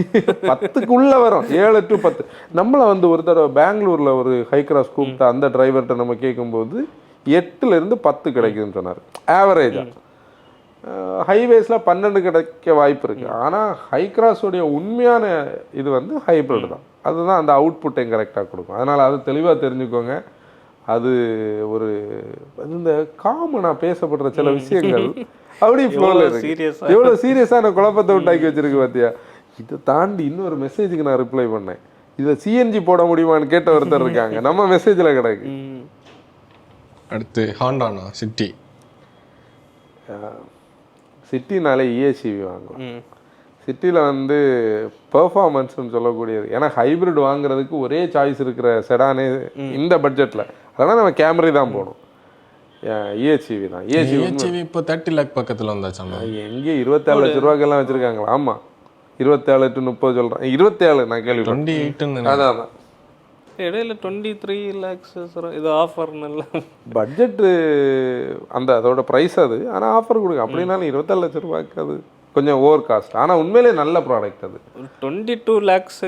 10க்குள்ளே வரும், 7 to 10. நம்மளை வந்து ஒரு தடவை பெங்களூரில் ஒரு ஹை கிராஸ் கூப்பிட்டு அந்த டிரைவர்கிட்ட நம்ம கேட்கும்போது 8லேருந்து 10 கிடைக்குதுன்னு சொன்னார் ஆவரேஜாக. ஹைவேஸில் 12 கிடைக்க வாய்ப்பு இருக்குது. ஆனால் ஹை கிராஸோடைய உண்மையான இது வந்து ஹைப்ரிட் தான். அதுதான் அந்த அவுட்புட்டையும் கரெக்டாக கொடுக்கும். அதனால் அது தெளிவாக தெரிஞ்சுக்கோங்க. அது ஒரு இந்த காமனாக பேசப்படுற சில விஷயங்கள் அப்படி ஃப்ளோவில் இருக்கு. எவ்வளோ சீரியஸான குழப்பத்தை உண்டாக்கி வச்சிருக்கு பார்த்தியா. இதை தாண்டி இன்னொரு மெசேஜுக்கு நான் ரிப்ளை பண்ணேன். இதை சிஎன்ஜி போட முடியுமான்னு கேட்ட ஒருத்தர் இருக்காங்க, நம்ம மெசேஜில் கிடக்கு. அடுத்து ஹாண்டானா சிட்டி. சிட்டினாலே இஎஸ்சிவி வாங்கலாம். சிட்டியில் வந்து பெர்ஃபார்மன்ஸ்னு சொல்லக்கூடியது. ஏன்னா ஹைப்ரிட் வாங்குறதுக்கு ஒரே சாய்ஸ் இருக்கிற செடானே இந்த பட்ஜெட்டில், அதனால் நம்ம கேமரி தான் போகணும். இஎஸ்சிவி தான். இஎஸ்சிவி இப்போ 30 lakh பக்கத்தில் வந்தாச்சாங்க. எங்கே 27 லட்ச ரூபாய்க்கெல்லாம் வச்சுருக்காங்களா? ஆமாம், 27 to 30 சொல்கிறேன். 27 நான் கேள்வி 28. அதான் இடையில 23 lakhs இது ஆஃபர். நல்ல பட்ஜெட்டு அந்த அதோட ப்ரைஸ் அது. ஆனால் ஆஃபர் கொடுங்க. அப்படின்னாலும் 27 லட்ச ரூபாய்க்கு அது கொஞ்சம் ஓவர் காஸ்ட். ஆனால் உண்மையிலே நல்ல ப்ராடக்ட் அது. 22 lakhs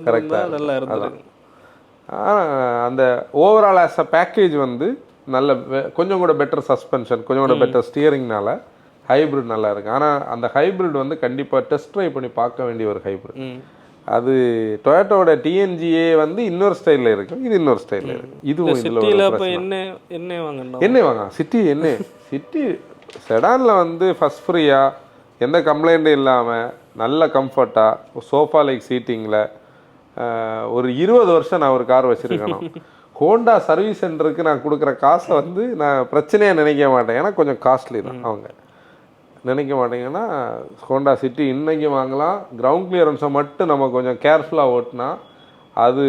கரெக்டாக நல்லா இருந்தது. அந்த ஓவரால் ஆஸ் அ பேக்கேஜ் வந்து நல்ல கொஞ்சம் கூட பெட்டர் சஸ்பென்ஷன், கொஞ்சம் கூட பெட்டர் ஸ்டியரிங்னால ஹைப்ரிட் நல்லா இருக்குது. ஆனால் அந்த ஹைப்ரிட் வந்து கண்டிப்பாக டெஸ்ட் ட்ரைவ் பண்ணி பார்க்க வேண்டிய ஒரு ஹைப்ரிட். அது டொயோட்டோட டிஎன்ஜிஏ வந்து இன்னொரு ஸ்டைலில் இருக்கும், இது இன்னொரு ஸ்டைலில் இருக்குது. இதுவும் என்ன வாங்க சிட்டி சிட்டி செடானில் வந்து ஃபஸ்ட் ஃப்ரீயாக எந்த கம்ப்ளைண்ட்டும் இல்லாமல் நல்ல கம்ஃபர்ட்டாக சோஃபா லைக் சீட்டிங்கில் ஒரு 20 வருஷம் நான் ஒரு கார் வச்சுருக்கணும். ஹோண்டா சர்வீஸ் சென்டருக்கு நான் கொடுக்குற காசை வந்து நான் பிரச்சனையாக நினைக்க மாட்டேன். ஏன்னா கொஞ்சம் காஸ்ட்லி தான். அவங்க நினைக்க மாட்டேங்கன்னா ஹோண்டா சிட்டி இன்றைக்கி வாங்கலாம். கிரவுண்ட் கிளியரன்ஸை மட்டும் நம்ம கொஞ்சம் கேர்ஃபுல்லாக ஓட்டினா அது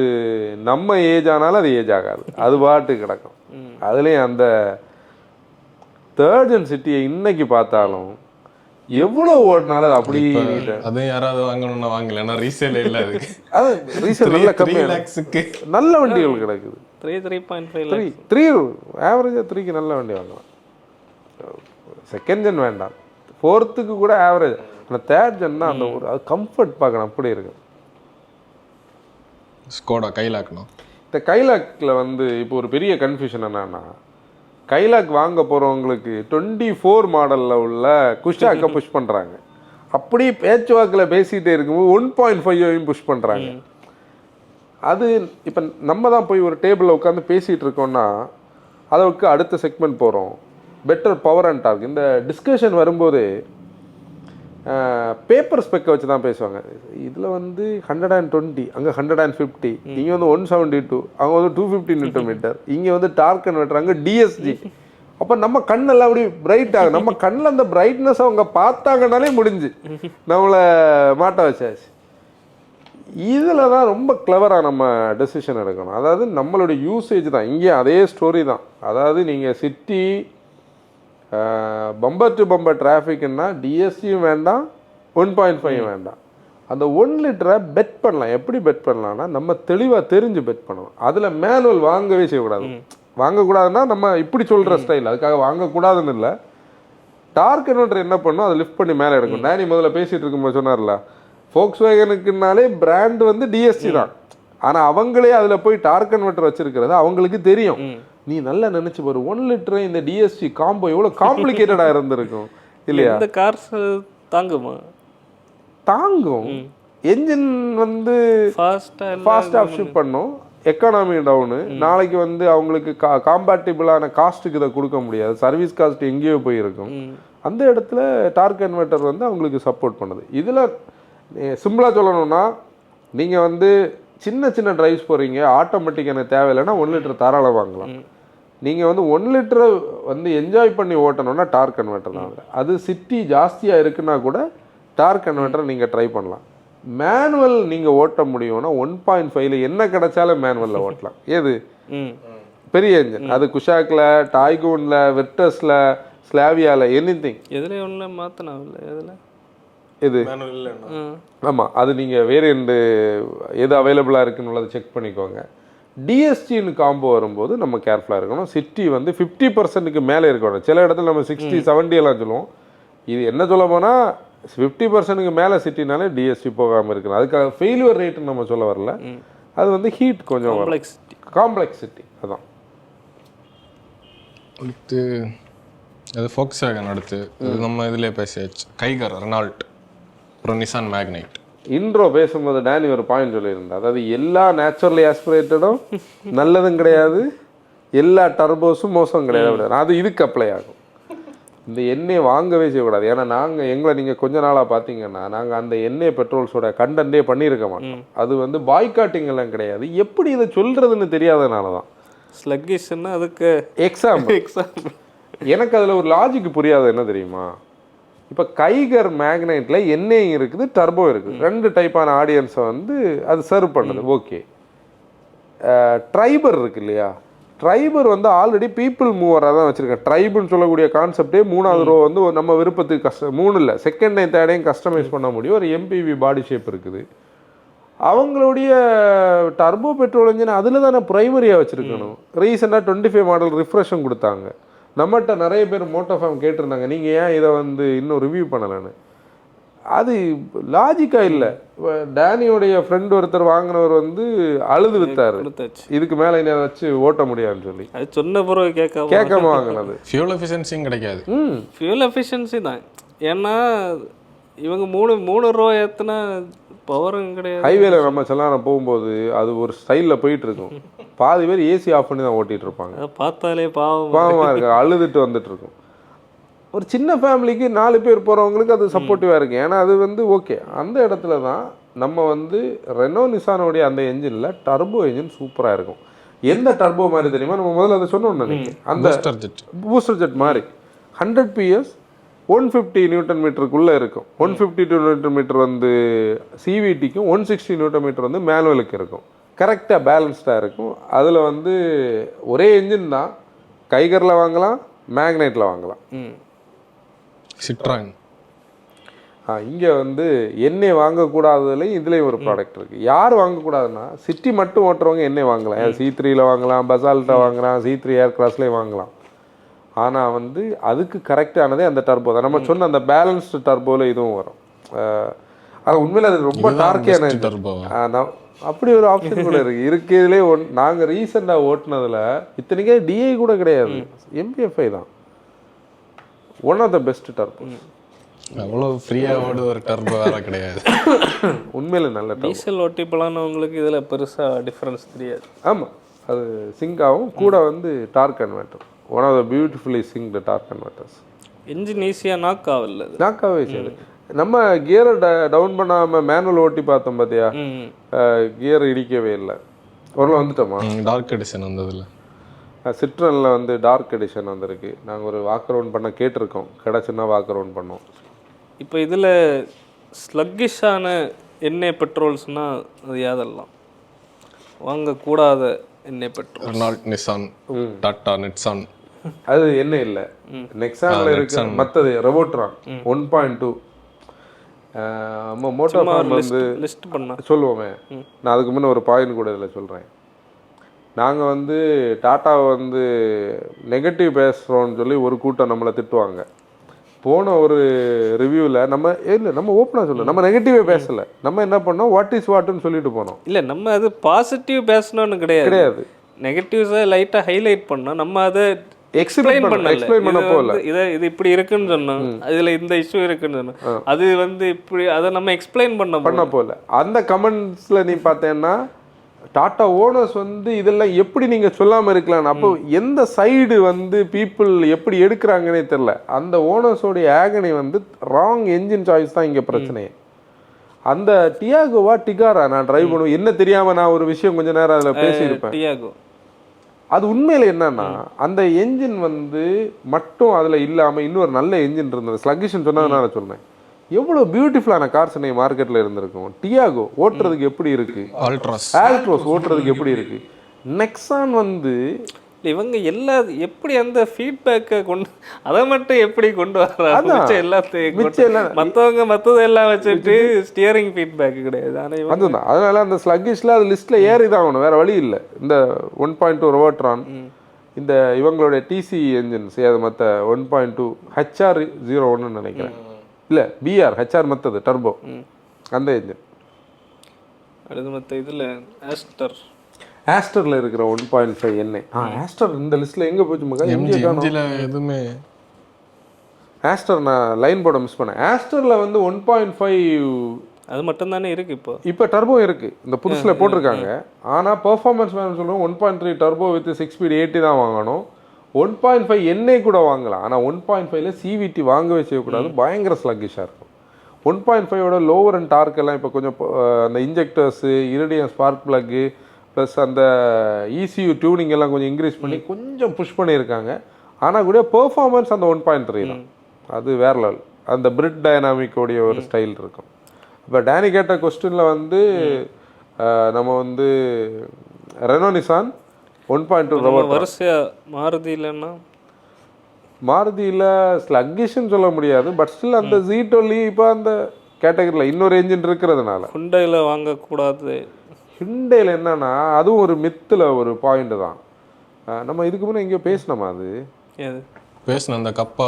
நம்ம ஏஜ் ஆனாலும் அது ஏஜ் ஆகாது, அது பாட்டு கிடக்கும். அதுலேயும் அந்த தேர்ட் ஜென் சிட்டியை இன்னைக்கு பார்த்தாலும் எவ்வளோ ஓட்டினாலும் அது அப்படி அதுவும் யாராவது வாங்கணும்னா வாங்கல. ஏன்னா ரீசேல் இல்லை, அதுக்கு அது ரீசேல் நல்ல கம்மியாக நல்ல வண்டிகள் கிடக்குது. 3 ஆவரேஜாக 3க்கு நல்ல வண்டி வாங்கலாம். செகண்ட் ஜென் வேண்டாம், 4க்கு கூட ஆவரேஜ். ஆனால் தேர்ட் ஜென் தான் அந்த ஒரு அது கம்ஃபர்ட் பார்க்கணும், அப்படி இருக்கு. ஸ்கோடா கைலாக்னா இந்த கைலாக்கில் வந்து இப்போ ஒரு பெரிய கன்ஃபியூஷன் என்னன்னா, கைலாக் வாங்க போகிறவங்களுக்கு 24 மாடலில் உள்ள குஷாக்கை புஷ் பண்ணுறாங்க. அப்படி பேச்சுவாக்கில் பேசிகிட்டே இருக்கும்போது 1.5 புஷ் பண்ணுறாங்க. அது இப்போ நம்ம தான் போய் ஒரு டேபிளில் உட்காந்து பேசிகிட்டு இருக்கோம்னா அதற்கு அடுத்த செக்மெண்ட் போகிறோம், பெட்டர் பவர் அண்ட் டார்க். இந்த டிஸ்கஷன் வரும்போது பேப்பர் ஸ்பெக்கை வச்சு தான் பேசுவாங்க. இதில் வந்து 120, அங்கே 150, இங்கே வந்து 172, அவங்க வந்து 250 Nm, இங்கே வந்து டார்க் கன்வெர்ட்டர், அங்கே டிஎஸ்ஜி. அப்போ நம்ம கண்ணெல்லாம் அப்படி பிரைட் ஆகும். நம்ம கண்ணில் அந்த பிரைட்னஸ் அவங்க பார்த்தாங்கனாலே முடிஞ்சு நம்மளை மாட்ட வச்சாச்சு. இதில் தான் ரொம்ப கிளவராக நம்ம டெசிஷன் எடுக்கணும். அதாவது நம்மளுடைய யூசேஜ் தான் இங்கே அதே ஸ்டோரி தான். அதாவது நீங்கள் சிட்டி பம்பர் டு பம்பர் டிராஃபிக்னா டிஎஸ்சியும் வேண்டாம், 1.5 வேண்டாம். அந்த 1 லிட்டரை பெட் பண்ணலாம். எப்படி பெட் பண்ணலாம்னா நம்ம தெளிவாக தெரிஞ்சு பெட் பண்ணணும். அதில் மேனுவல் வாங்கவே செய்யக்கூடாது. வாங்கக்கூடாதுன்னா நம்ம இப்படி சொல்கிற ஸ்டைல், அதுக்காக வாங்கக்கூடாதுன்னு இல்லை. டார்க் கன்வெர்ட்டர் என்ன பண்ணணும், அதை லிஃப்ட் பண்ணி மேலே எடுக்கணும். டேனி முதல்ல பேசிகிட்டு இருக்கும்போது சொன்னார்ல, ஃபோக்ஸ்வேகனுக்குனாலே பிராண்ட் வந்து டிஎஸ்சி தான். ஆனால் அவங்களே அதில் போய் டார்க் கன்வெர்ட்டர் வச்சுருக்கிறது அவங்களுக்கு தெரியும். நீ நல்லா நினச்சி பாரு, 1 லிட்டரு இந்த டிஎஸ்சி காம்போ எவ்வளோ காம்ப்ளிகேட்டடாக இருந்திருக்கும். இல்லையா? இந்த கார்ஸ் தாங்குமா? தாங்கும். என்ஜின் வந்து ஃபாஸ்ட்டாக ஃபாஸ்ட்டாக ஷிஃப்ட் பண்ணும், எக்கானமி டவுனு. நாளைக்கு வந்து அவங்களுக்கு காம்பேட்டிபிளான காஸ்ட்டுக்கு இதை கொடுக்க முடியாது, சர்வீஸ் காஸ்ட் எங்கேயோ போயிருக்கும். அந்த இடத்துல டார்க் கன்வெர்ட்டர் வந்து அவங்களுக்கு சப்போர்ட் பண்ணுது. இதில் சிம்பிளாக சொல்லணும்னா, நீங்கள் வந்து சின்ன சின்ன டிரைவ்ஸ் போகிறீங்க, ஆட்டோமேட்டிக் எனக்கு தேவையில்லைன்னா 1 லிட்டர் தாராளம் வாங்கலாம். நீங்கள் வந்து 1 லிட்டரை வந்து என்ஜாய் பண்ணி ஓட்டணும்னா டார்க் கன்வெர்ட்டர் தான். அது சிட்டி ஜாஸ்தியாக இருக்குன்னா கூட டார்க் கன்வெர்ட்டரை நீங்கள் ட்ரை பண்ணலாம். மேனுவல் நீங்கள் ஓட்ட முடியும்னா 1.5 என்ன கிடைச்சாலும் மேனுவலில் ஓட்டலாம். ஏது பெரிய என்ஜின், அது குஷாக்கில், டாய்கூனில், வெர்டஸில், ஸ்லாவியாவில், எனிதிங். எதில் ஒன்று மாற்றினா இல்லை எதில் இது ஆமாம், அது நீங்கள் வேரியண்ட் எது அவைலபிளாக இருக்குன்னு உள்ளதை செக் பண்ணிக்கோங்க. டிஎஸ்டின்னு காம்போ வரும்போது நம்ம கேர்ஃபுல்லாக இருக்கணும். சிட்டி வந்து 50%க்கு மேலே இருக்கணும். சில இடத்துல நம்ம 60-70 எல்லாம் சொல்லுவோம். இது என்ன சொல்ல போனால் 50%க்கு மேலே சிட்டினாலே டிஎஸ்டி போகாமல் இருக்கணும். அதுக்காக ஃபெயிலியர் ரேட்டுன்னு நம்ம சொல்ல வரல, அது வந்து ஹீட் கொஞ்சம் காம்ப்ளெக்சிட்டி. அதான் அடுத்து அது ஃபோக்ஸ்வேகன். அடுத்து இது நம்ம இதிலே பேசியாச்சு. கைகர், ரெனால்ட், அப்புறம் நிசான் மேக்னைட். இன்ட்ரோ பேசும்போது டேனி ஒரு பாயிண்ட் சொல்லியிருந்தேன். அதாவது எல்லா நேச்சுரலி ஆஸ்பிரேட்டடும் நல்லதும் கிடையாது, எல்லா டர்போஸும் மோசம் கிடையாது. அது இதுக்கு அப்ளை ஆகும். இந்த எண்ணெய் வாங்கவே செய்யக்கூடாது. ஏன்னா எங்களை நீங்கள் கொஞ்ச நாளாக பார்த்தீங்கன்னா நாங்கள் அந்த எண்ணெய் பெட்ரோல்ஸோட கண்டென்ட்டே பண்ணியிருக்க மாட்டோம். அது வந்து பாய்காட்டிங் எல்லாம் கிடையாது, எப்படி இதை சொல்கிறதுன்னு தெரியாதனால தான். ஸ்லக்கிஷ்னா அதுக்கு எக்ஸாம்பிள் எனக்கு அதில் ஒரு லாஜிக் புரியாது. என்ன தெரியுமா, இப்போ கைகர் மேக்னைட்டில் எண்ணெய் இருக்குது, டர்போ இருக்குது. 2 டைப்பான ஆடியன்ஸை வந்து அது சர்வ் பண்ணுது. ஓகே, ட்ரைபர் இருக்கு இல்லையா, ட்ரைபர் வந்து ஆல்ரெடி பீப்புள் மூவராக தான் வச்சுருக்கேன். ட்ரைபுன்னு சொல்லக்கூடிய கான்செப்டே 3வது ரோ வந்து நம்ம விருப்பத்துக்கு 3 இல்லை, செகண்ட் தேர்டையும் கஸ்டமைஸ் பண்ண முடியும். ஒரு எம்பிவி பாடி ஷேப் இருக்குது. அவங்களுடைய டர்போ பெட்ரோல் இன்ஜின் அதில் தானே ப்ரைமரியாக வச்சுருக்கணும். ரீசெண்டாக 25 மாடல் ரிஃப்ரெஷும் கொடுத்தாங்க. நம்மகிட்ட நிறைய பேர் மோட்டோஃபார்ம் கேட்டிருந்தாங்க, நீங்கள் ஏன் இதை வந்து இன்னும் ரிவ்யூ பண்ணலைன்னு. அது லாஜிக்காக இல்லை. டேனியோடைய ஃப்ரெண்ட் ஒருத்தர் வாங்கினவர் வந்து அழுது வித்தார், இதுக்கு மேலே இனி அதை வச்சு ஓட்ட முடியாதுன்னு சொல்லி. அது சொன்ன பிறகு கேட்காம வாங்கினது. ஃபியூல் எஃபிஷியன்சியும் கிடைக்காது. ஃபியூல் எஃபிஷியன்சி தான். ஏன்னா இவங்க 3 ரூபா ஏற்றினா பவரும் கிடையாது. ஹைவேல நம்ம செல்லாரம் போகும்போது அது ஒரு ஸ்டைலில் போயிட்டு இருக்கும். பாதி பேர் ஏசி ஆஃப் பண்ணி தான் ஓட்டிகிட்டு இருப்பாங்க. பார்த்தாலே பாவமாக இருக்கு, அழுதுட்டு வந்துட்டு இருக்கும். ஒரு சின்ன ஃபேமிலிக்கு 4 பேர் போகிறவங்களுக்கு அது சப்போர்ட்டிவாக இருக்குது. ஏன்னா அது வந்து ஓகே. அந்த இடத்துல தான் நம்ம வந்து ரெனோ நிசானோடைய அந்த என்ஜினில் டர்போ என்ஜின் சூப்பராக இருக்கும். எந்த டர்போ மாதிரி தெரியுமா, நம்ம முதல்ல அதை சொன்னோம்னு நினைக்கிறேன். அந்த பூஸ்டர் ஜெட் மாதிரி 100 PS 150 நியூட்டன் மீட்டருக்குள்ளே இருக்கும். 152 நியூட்டன் மீட்டர் வந்து சிவிடிக்கும், 160 நியூட்டன் மீட்டர் வந்து மேனுவலுக்கு இருக்கும். கரெக்டாக பேலன்ஸ்டாக இருக்கும். அதில் வந்து ஒரே என்ஜின் தான், கைகரில் வாங்கலாம், மேக்னைட்டில் வாங்கலாம். சிட்ரான். இங்கே வந்து எண்ணெய் வாங்கக்கூடாததுலேயும் இதுலேயும் ஒரு ப்ராடக்ட் இருக்குது. யார் வாங்கக்கூடாதுன்னா, சிட்டி மட்டும் ஓட்டுறவங்க எண்ணெய் வாங்கலாம். C3யில் வாங்கலாம், பசால்ட்டை வாங்கலாம், C3 ஏர் கிராஸ்லேயும் வாங்கலாம். ஆனால் வந்து அதுக்கு கரெக்டானதே அந்த டர்போ தான். நம்ம சொன்ன அந்த பேலன்ஸ்டு டர்போவில் இதுவும் வரும். ஆனால் உண்மையில் அது ரொம்ப டார்க்கான டர்போ. அப்படி ஒரு ஆப்ஷன் கூட இருக்குது. இருக்கிறதுலே நாங்கள் ரீசெண்டாக ஓட்டினதில் இத்தனைக்கே டிஐ கூட கிடையாது, MPFI தான். One of the best turbo. அவ்வளோ ஃப்ரீயாக ஓடு ஒரு டர்போ வேற கிடையாது. உண்மையில் நல்ல டீசல் ஓட்டி போலானவங்களுக்கு இதில் பெருசாக டிஃப்ரென்ஸ் தெரியாது. ஆமாம், அது சிங்க் ஆகும். கூட வந்து torque converter, one of the beautifully synced torque கன்வெர்ட்டர்ஸ். இன்ஜின் ஈஸியாக நாக் ஆகல, நாக்காகவே சரி. நம்ம கியரை டவுன் பண்ணாமல் மேனுவல் ஓட்டி பார்த்தோம் பார்த்தியா, கியர் இடிக்கவே இல்லை. ஒரு வந்துட்டோமா டார்க் எடிஷன் வந்ததில்ல. சிட்ரனில் வந்து டார்க் எடிஷன் வந்திருக்கு. நாங்கள் ஒரு வாக் அரவுண்ட் பண்ண கேட்டிருக்கோம், கிடச்சுன்னா வாக் அரவுண்ட் பண்ணோம். இப்போ இதில் ஸ்லக்கிஷான எண்ணெய் பெட்ரோல்ஸ்னால் அது யாதெல்லாம் வாங்கக்கூடாத எண்ணெய் petrol? Renault, Nissan, Tata Nexon. அது எண்ணெய் இல்லை, நெக்ஸானில் இருக்கு. மற்றது ரெவோட்ரான் 1.2. மோட்டோஃபார்ம் வந்து லிஸ்ட் பண்ண சொல்லுவோமே. நான் அதுக்கு முன்னே ஒரு பாயிண்ட் கூட இதில் சொல்கிறேன். நாங்கள் வந்து டாட்டாவை வந்து நெகட்டிவ் பேசுகிறோன்னு சொல்லி ஒரு கூட்டம் நம்மளை திட்டுவாங்க. போன ஒரு ரிவ்யூவில் நம்ம ஓப்பனாக சொல்லணும், நம்ம நெகட்டிவே பேசலை. நம்ம என்ன பண்ணோம், வாட் இஸ் வாட்டுன்னு சொல்லிட்டு போனோம். இல்லை, நம்ம அது பாசிட்டிவ் பேசணும்னு கிடையாது. நெகட்டிவ்ஸை லைட்டாக ஹைலைட் பண்ணோம். நம்ம அதை எக்ஸ்பிளைன் பண்ண போல இது இப்படி இருக்குன்னு சொன்னோம், இதுல இந்த இஷ்யூ இருக்குன்னு சொன்னோம், அது வந்து இப்படி அதை நம்ம எக்ஸ்பிளைன் பண்ண போல. அந்த கமெண்ட்ஸ்ல நீ பார்த்தேன்னா டாடா ஓனர்ஸ் வந்து இதெல்லாம் எப்படி நீங்க சொல்லாம இருக்கலாம். அப்போ எந்த சைடு வந்து பீப்புள் எப்படி எடுக்கிறாங்கன்னே தெரியல. அந்த ஓனர்ஸோடைய ஆகனி வந்து ராங் என்ஜின் சாய்ஸ் தான் இங்க பிரச்சனையே. அந்த டியாகோவா டிகாரா நான் டிரைவ் பண்ணுவேன் என்ன தெரியாம நான் ஒரு விஷயம் கொஞ்ச நேரம் அதில் பேசியிருப்பேன். டியாகோ அது உண்மையில என்னன்னா அந்த என்ஜின் வந்து மட்டும் அதுல இல்லாம இன்னொரு நல்ல என்ஜின் இருந்தது. ஸ்லக்கிஷ்னு சொன்னதுனால சொன்னேன். எவ்வளவு பியூட்டிஃபுல்லான கார்ஸ் இன்னைக்கு மார்க்கெட்ல இருந்திருக்கும். டியாகோ ஓட்டுறதுக்கு எப்படி இருக்கு, ஆல்ட்ரோஸ் ஓட்டுறதுக்கு எப்படி இருக்கு, நெக்ஸான் வந்து இவங்க எல்லா எப்படி அந்த ஃபீட்பேக்கை கொண்டு அதை மட்டும் எப்படி கொண்டு வர்றாங்க. எல்லாத்தையும் மற்றவங்க மற்றதெல்லாம் வச்சுட்டு ஸ்டியரிங் ஃபீட்பேக் கிடையாது. ஆனால் அதுதான் அதனால அந்த ஸ்லக்கிஷ்ல அது லிஸ்ட்ல ஏறிதான் ஆகணும், வேற வழி இல்லை. இந்த 1.2 ரோட்ரான், இந்த இவங்களுடைய டிசி என்ஜின்ஸ், அது மற்ற 1.2 HR01 நினைக்கிறேன், இல்லை BR HR மற்றது டர்போ அந்த என்ஜின். அடுத்து மற்ற இதில் ஆஸ்டர்ல இருக்கிற 1.5 என்ன ஆஸ்டர் இந்த லிஸ்ட்ல எங்க போச்சு மகா? எம்ஜில எதுவுமே ஆஸ்டர் நான் லைன் போர்டை மிஸ் பண்ணேன். ஆஸ்டர்ல வந்து 1.5 அது மட்டும் தானே இருக்கு. இப்போ டர்போ இருக்கு, இந்த புதுசுல போட்டிருக்காங்க. ஆனா பெர்ஃபார்மன்ஸ் வேணும் சொல்லுவோம் 1.3 டர்போ வித் 6 ஸ்பீட் 80 தான் வாங்கணும். 1.5 எண்ணெய் கூட வாங்கலாம். ஆனால் 1.5ல CVT வாங்கவே செய்யக்கூடாது, பயங்கர ஸ்லக்கிஷாக இருக்கும். 1.5ஓட லோவர் அண்ட் டார்க் எல்லாம் இப்போ கொஞ்சம் அந்த இன்ஜெக்டர்ஸு, இரிடியம் ஸ்பார்க் பிளக்கு ப்ளஸ் அந்த ECU டியூனிங் எல்லாம் கொஞ்சம் இன்க்ரீஸ் பண்ணி கொஞ்சம் புஷ் பண்ணியிருக்காங்க. ஆனால் கூட பெர்ஃபார்மன்ஸ் அந்த 1.3 தான், அது வேற லெவல். அந்த பிரிட் டைனாமிக்கோடைய ஒரு ஸ்டைல் இருக்கும். இப்போ டேனி கேட்ட கொஸ்டினில் வந்து நம்ம வந்து ரெனோ நிசான் 1.2 வரிசையா மாருதியிலன்னா மாருதியில் ஸ்லக்கிஷ்னு சொல்ல முடியாது, பட் ஸ்டில் அந்த Z20 இப்போ அந்த கேட்டகரியில் இன்னொரு என்ஜின் இருக்கிறதுனால ஹுண்டாயில் வாங்கக்கூடாது. ஹுண்டாயில் என்னன்னா அதுவும் ஒரு மித்தில் ஒரு பாயிண்ட் தான். நம்ம இதுக்கு முன்னே எங்கேயோ பேசினோமா? அது பேசின அந்த கப்பா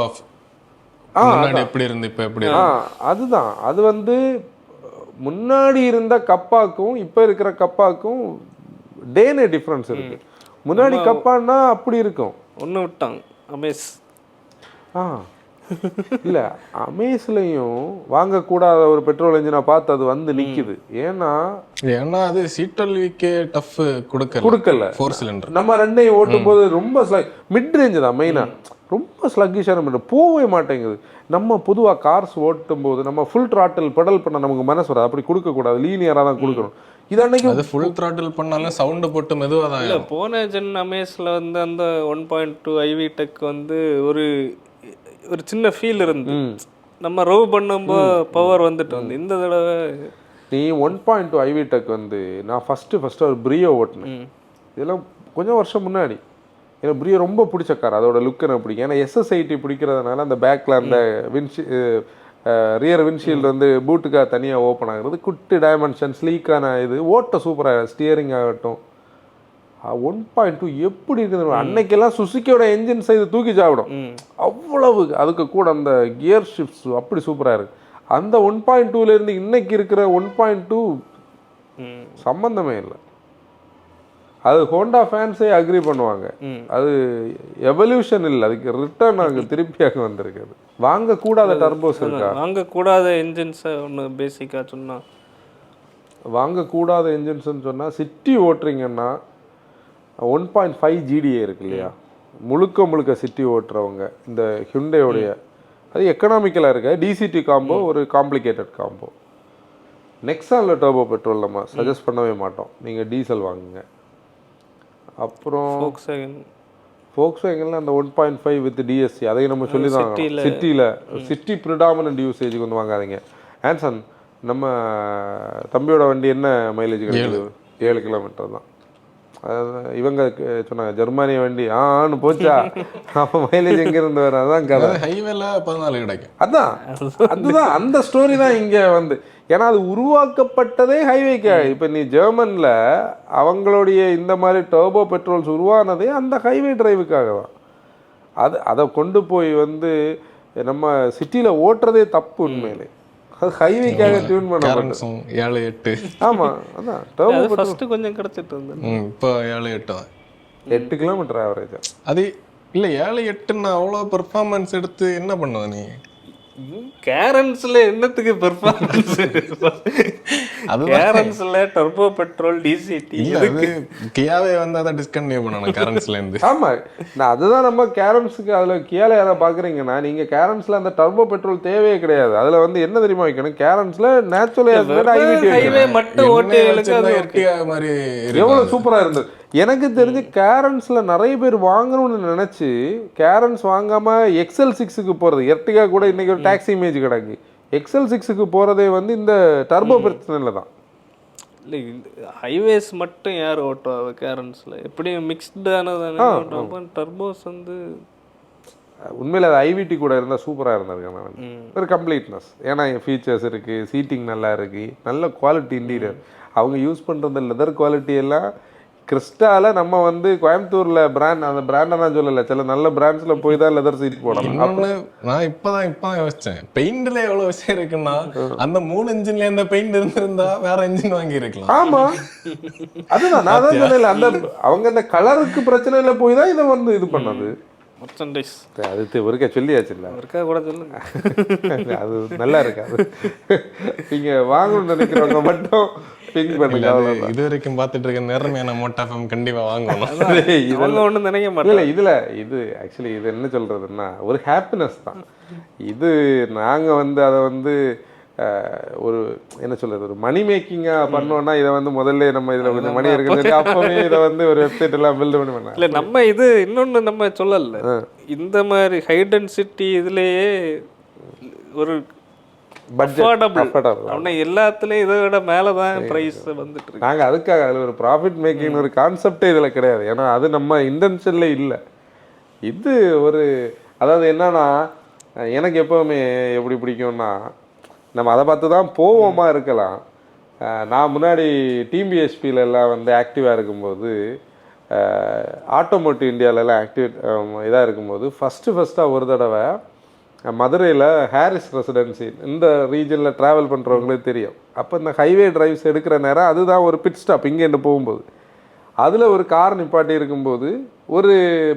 எப்படி இருந்து இப்போ எப்படி அதுதான். அது வந்து முன்னாடி இருந்த கப்பாக்கும் இப்போ இருக்கிற கப்பாக்கும் டேனே டிஃப்ரென்ஸ் இருக்கு. முன்னாடி கப்பான்னா அப்படி இருக்கும், ஒன்று விட்டாங்க அமேஸ். இல்லை அமேஸ்லையும் வாங்கக்கூடாத ஒரு பெட்ரோல் என்ஜினை பார்த்து அது வந்து நிற்குது. ஏன்னா அது C12K டஃப் கொடுக்கல 4 சிலிண்டர். நம்ம ரெண்டையும் ஓட்டும் போது ரொம்ப மிட் ரேஞ்சு தான் மெயினாக, ரொம்ப ஸ்லக்கிஷான போகவே மாட்டேங்குது. நம்ம பொதுவாக கார்ஸ் ஓட்டும் போது நம்ம ஃபுல் த்ராட்டில் பெடல் பண்ண நமக்கு மனசு வராது, அப்படி கொடுக்கக்கூடாது, லீனியராக தான் கொடுக்கணும். இது அன்னைக்கு அது ஃபுல் த்ராட்டில் பண்ணாலும் சவுண்ட் போட்டு மெதுவாக தான். இல்லை போன ஜென் அமேஸில் வந்து அந்த 1.2 IV டெக் வந்து ஒரு ஒரு சின்ன ஃபீல் இருந்து நம்ம ரோவ் பண்ணும்போது பவர் வந்துட்டு வந்து இந்த தடவை நீ 1.2 IV டெக் வந்து நான் ஃபஸ்ட்டு ஒரு ப்ரியோ ஓட்டினேன். இதெல்லாம் கொஞ்சம் வருஷம் முன்னாடி. எனக்கு ப்ரியோ ரொம்ப பிடிச்ச கார், அதோட லுக்கு எனக்கு பிடிக்கும். ஏன்னா SSIT பிடிக்கிறதுனால அந்த பேக்கில் அந்த ரியர் விண்ட்ஷீல்டு வந்து பூட்டுக்காக தனியாக ஓப்பன் ஆகுறது, குட்டி டைமென்ஷன் ஸ்லீக்கான இது, ஓட்ட சூப்பராக ஸ்டியரிங் ஆகட்டும். 1.2 எப்படி இருக்குது அன்னைக்கெல்லாம் சுசுக்கியோட என்ஜின் சைது தூக்கி சாப்பிடும் அவ்வளவு. அதுக்கு கூட அந்த கியர் ஷிஃப்ட்ஸ் அப்படி சூப்பராக இருக்கு. அந்த 1.2லேருந்து இன்னைக்கு இருக்கிற 1.2 சம்பந்தமே இல்லை. அது ஹோண்டா ஃபேன்ஸே அக்ரி பண்ணுவாங்க. அது எவல்யூஷன் இல்லை, அதுக்கு ரிட்டர்ன் அங்கே திருப்பியாக வந்திருக்கு. வாங்கக்கூடாத டர்போஸ் இருக்கா? வாங்கக்கூடாத என்ஜின்ஸை ஒன்று பேசிக்காக சொன்னால் வாங்கக்கூடாத என்ஜின்ஸ்ன்னு சொன்னால் சிட்டி ஓட்டுறீங்கன்னா 1.5 GDA இருக்கு இல்லையா, முழுக்க சிட்டி ஓட்டுறவங்க இந்த ஹியூண்டையோடைய அது எக்கனாமிக்கலாக இருக்க DCT காம்போ ஒரு காம்ப்ளிகேட்டட் காம்போ. நெக்ஸானில் டர்போ பெட்ரோல் நம்ம சஜஸ்ட் பண்ணவே மாட்டோம், நீங்கள் டீசல் வாங்குங்க. அப்புறம் ஃபோக்ஸ்வேகனில் அந்த 1.5 வித் DSC அதையும் நம்ம சொல்லி தான் சிட்டி ப்ரிடாமினன்ட் யூசேஜுக்கு வந்து வாங்காதீங்க. ஆன்சன் நம்ம தம்பியோட வண்டி என்ன மைலேஜ் கிடைக்குது? 7 கிலோமீட்டர் தான். இவங்க சொன்னாங்க ஜெர்மானிய வண்டி ஆன்னு போச்சா, அப்போ மைலேஜ் எங்கேருந்து வரும்? அதான் கதை. ஹைவேல 14 கிடைக்கும். அதுதான் அந்த ஸ்டோரி தான் இங்கே வந்து. ஏன்னா அது உருவாக்கப்பட்டதே ஹைவேக்கு. இப்போ நீ ஜெர்மனில் அவங்களுடைய இந்த மாதிரி டர்போ பெட்ரோல்ஸ் உருவானதே அந்த ஹைவே டிரைவுக்காக தான். அதை கொண்டு போய் வந்து நம்ம சிட்டியில் ஓட்டுறதே தப்பு உண்மையிலே. அது ஹைவேக்காக டியூன் பண்ண 7-8. ஆமாம், அதான் டர்போ ஃபர்ஸ்ட் கொஞ்சம் கிடச்சிட்டு இருந்தது. இப்போ 7-8 தான், 8 கிலோமீட்டர் ஆவரேஜ். அது இல்லை 7-8ன்னு அவ்வளோ பெர்ஃபார்மன்ஸ் எடுத்து என்ன பண்ணுவ நீ? கேரன்ஸ்ல என்னத்துக்கு பெர்ஃபார்மன்ஸ்? கேரன்ஸ்ல டர்போ பெட்ரோல் டிசிடி இல்ல அது கியாவே வந்து அதை டிஸ்கண்டினியூ பண்ணணும் கேரன்ஸ்ல இருந்து. ஆமா, நான் அதுதான் நம்ம கேரம்ஸுக்கு அதுல கியால யாரை பாக்குறீங்கன்னா நீங்க கேரம்ஸ்ல அந்த டர்போ பெட்ரோல் தேவையே கிடையாது. அதுல வந்து என்ன தெரியுமா வைக்கணும், கேரம்ஸ்ல ஹைவே மட்டும் ஓட்டிகளுக்கு எர்டிகா மாதிரி எவ்வளவு சூப்பரா இருந்தது. எனக்கு தெரிஞ்சு கேரன்ஸ்ல நிறைய பேர் வாங்கணும்னு நினைச்சு கேரன்ஸ் வாங்காம XL6க்கு போறது. எர்டிகா கூட இன்னைக்கு ஒரு டாக்ஸி இமேஜ் கிடக்கு. XL6க்கு போறதே வந்து இந்த டர்போ பிரச்சனையில தான். இல்லை ஹைவேஸ் மட்டும் யார் ஓட்டுவா கேரன்ஸ்ல? எப்படியும் மிக்ஸ்டானதானே ஓட்டுவோம். டர்போஸ் வந்து உண்மையில் அது ஐவிடி கூட இருந்தால் சூப்பராக இருந்திருக்கு. ஒரு கம்ப்ளீட்னஸ், ஏன்னா ஃபீச்சர்ஸ் இருக்குது, சீட்டிங் நல்லா இருக்குது, நல்ல குவாலிட்டி இன்டீரியர். அவங்க யூஸ் பண்ணுற லெதர் குவாலிட்டி எல்லாம் கிறிஸ்டால நம்ம வந்து கோயம்புத்தூர்ல பிராண்ட், அந்த பிராண்டை நான் சொல்லலை, சில நல்ல பிராண்ட்ஸ்ல போய் தான் லெதர் சீட் போடணும். நான் இப்பதான் யோசிச்சேன், பெயிண்ட்ல எவ்வளவு விஷயம் இருக்குன்னா அந்த 3 இன்ஜின்ல இந்த பெயிண்ட் இருந்திருந்தா வேற இன்ஜின் வாங்கி இருக்கலாம். ஆமா, அதுதான் நான் தான் சொன்னேன். அந்த அவங்க அந்த கலருக்கு பிரச்சனை இல்லை போய் தான் இதை வந்து இது பண்ணது. அது ஒருக்கா சொல்லியாச்சு இல்லை, ஒருக்கா கூட சொல்லுங்க. அது நல்லா இருக்காது. நீங்க வாங்கணும்னு நினைக்கிறவங்க மட்டும் இது வரைக்கும் பார்த்துட்டு இருக்க நேர்மையான மோட்டா FM கண்டிப்பா வாங்கணும். நினைக்க மாட்டேன். இது ஆக்சுவலி இது என்ன சொல்றதுன்னா ஒரு ஹாப்பினஸ் தான். இது நாங்க வந்து அதை வந்து ஒரு என்ன சொல்றது, ஒரு மணி மேக்கிங்கா பண்ணோம்னா இதை வந்து முதல்ல நம்ம இதுல கொஞ்சம் மணி இருக்குது, அப்பவே இதை வந்து ஒரு வெப்சைட் எல்லாம் பில்ட் பண்ணி இல்ல நம்ம இது இன்னொன்னு நம்ம சொல்லல, இந்த மாதிரி ஹை டென்சிட்டி இதுலயே ஒரு எல்லாத்துலயும் இதை விட மேலதான் பிரைஸ் வந்துட்டு இருக்கு. நாங்க அதுக்காக அதுல ஒரு ப்ராஃபிட் மேக்கிங் ஒரு கான்செப்டே இதுல கிடையாது. ஏன்னா அது நம்ம இன்டென்ஷன்ல இல்லை. இது ஒரு அதாவது என்னன்னா எனக்கு எப்பவுமே எப்படி பிடிக்கும்னா நம்ம அதை பார்த்து தான் போவோமா இருக்கலாம். நான் முன்னாடி டிபிஎஸ்பியில எல்லாம் வந்து ஆக்டிவாக இருக்கும்போது, ஆட்டோமோட்டிவ் இந்தியாவிலலாம் இதாக இருக்கும்போது ஃபஸ்ட்டாக ஒரு தடவை மதுரையில் ஹாரிஸ் ரெசிடென்சி இந்த ரீஜனில் ட்ராவல் பண்ணுறவங்களுக்கு தெரியும். அப்போ இந்த ஹைவே டிரைவ்ஸ் எடுக்கிற நேரம் அதுதான் ஒரு பிட் ஸ்டாப் இங்கேருந்து போகும்போது. அதில் ஒரு கார் நிப்பாட்டி இருக்கும்போது ஒரு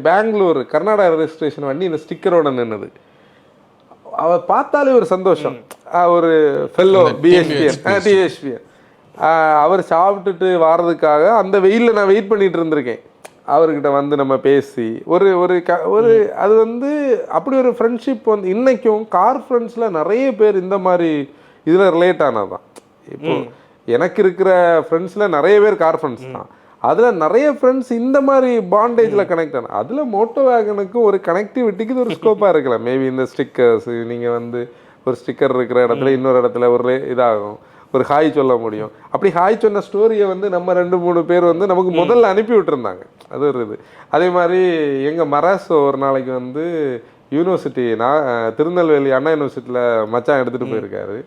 பெங்களூர் கர்நாடகா ரெஜிஸ்ட்ரேஷன் வண்டி இந்த ஸ்டிக்கரோட நின்றுது. அவ பார்த்தாலே ஒரு சந்தோஷம். ஒரு ஃபெல்லோ டிஎஸ்பிஎன் அவர் சாப்பிட்டுட்டு வர்றதுக்காக அந்த வெயிலில் நான் வெயிட் பண்ணிட்டு இருந்திருக்கேன். அவர்கிட்ட வந்து நம்ம பேசி ஒரு ஒரு அது வந்து அப்படி ஒரு ஃப்ரெண்ட்ஷிப் வந்து இன்றைக்கும் கார் ஃப்ரெண்ட்ஸில் நிறைய பேர் இந்த மாதிரி இதில் ரிலேட் ஆனது தான். இப்போ எனக்கு இருக்கிற ஃப்ரெண்ட்ஸில் நிறைய பேர் கார் ஃப்ரெண்ட்ஸ் தான். அதில் நிறைய ஃப்ரெண்ட்ஸ் இந்த மாதிரி பாண்டேஜில் கனெக்ட் ஆன. அதில் மோட்டோ வேகனுக்கு ஒரு கனெக்டிவிட்டிக்கு இது ஒரு ஸ்கோப்பாக இருக்கலாம். மேபி இந்த ஸ்டிக்கர்ஸ் நீங்கள் வந்து ஒரு ஸ்டிக்கர் இருக்கிற இடத்துல இன்னொரு இடத்துல ஒரு இதாகும், ஒரு ஹாய் சொல்ல முடியும். அப்படி ஹாய் சொன்ன ஸ்டோரியை வந்து நம்ம 2-3 பேர் வந்து நமக்கு முதல்ல அனுப்பி விட்டுருந்தாங்க. அது ஒரு இது. அதே மாதிரி எங்கள் மராஸ் ஒரு நாளைக்கு வந்து யூனிவர்சிட்டி, நான் திருநெல்வேலி அண்ணா யூனிவர்சிட்டியில் மச்சான் எடுத்துகிட்டு போயிருக்காரு.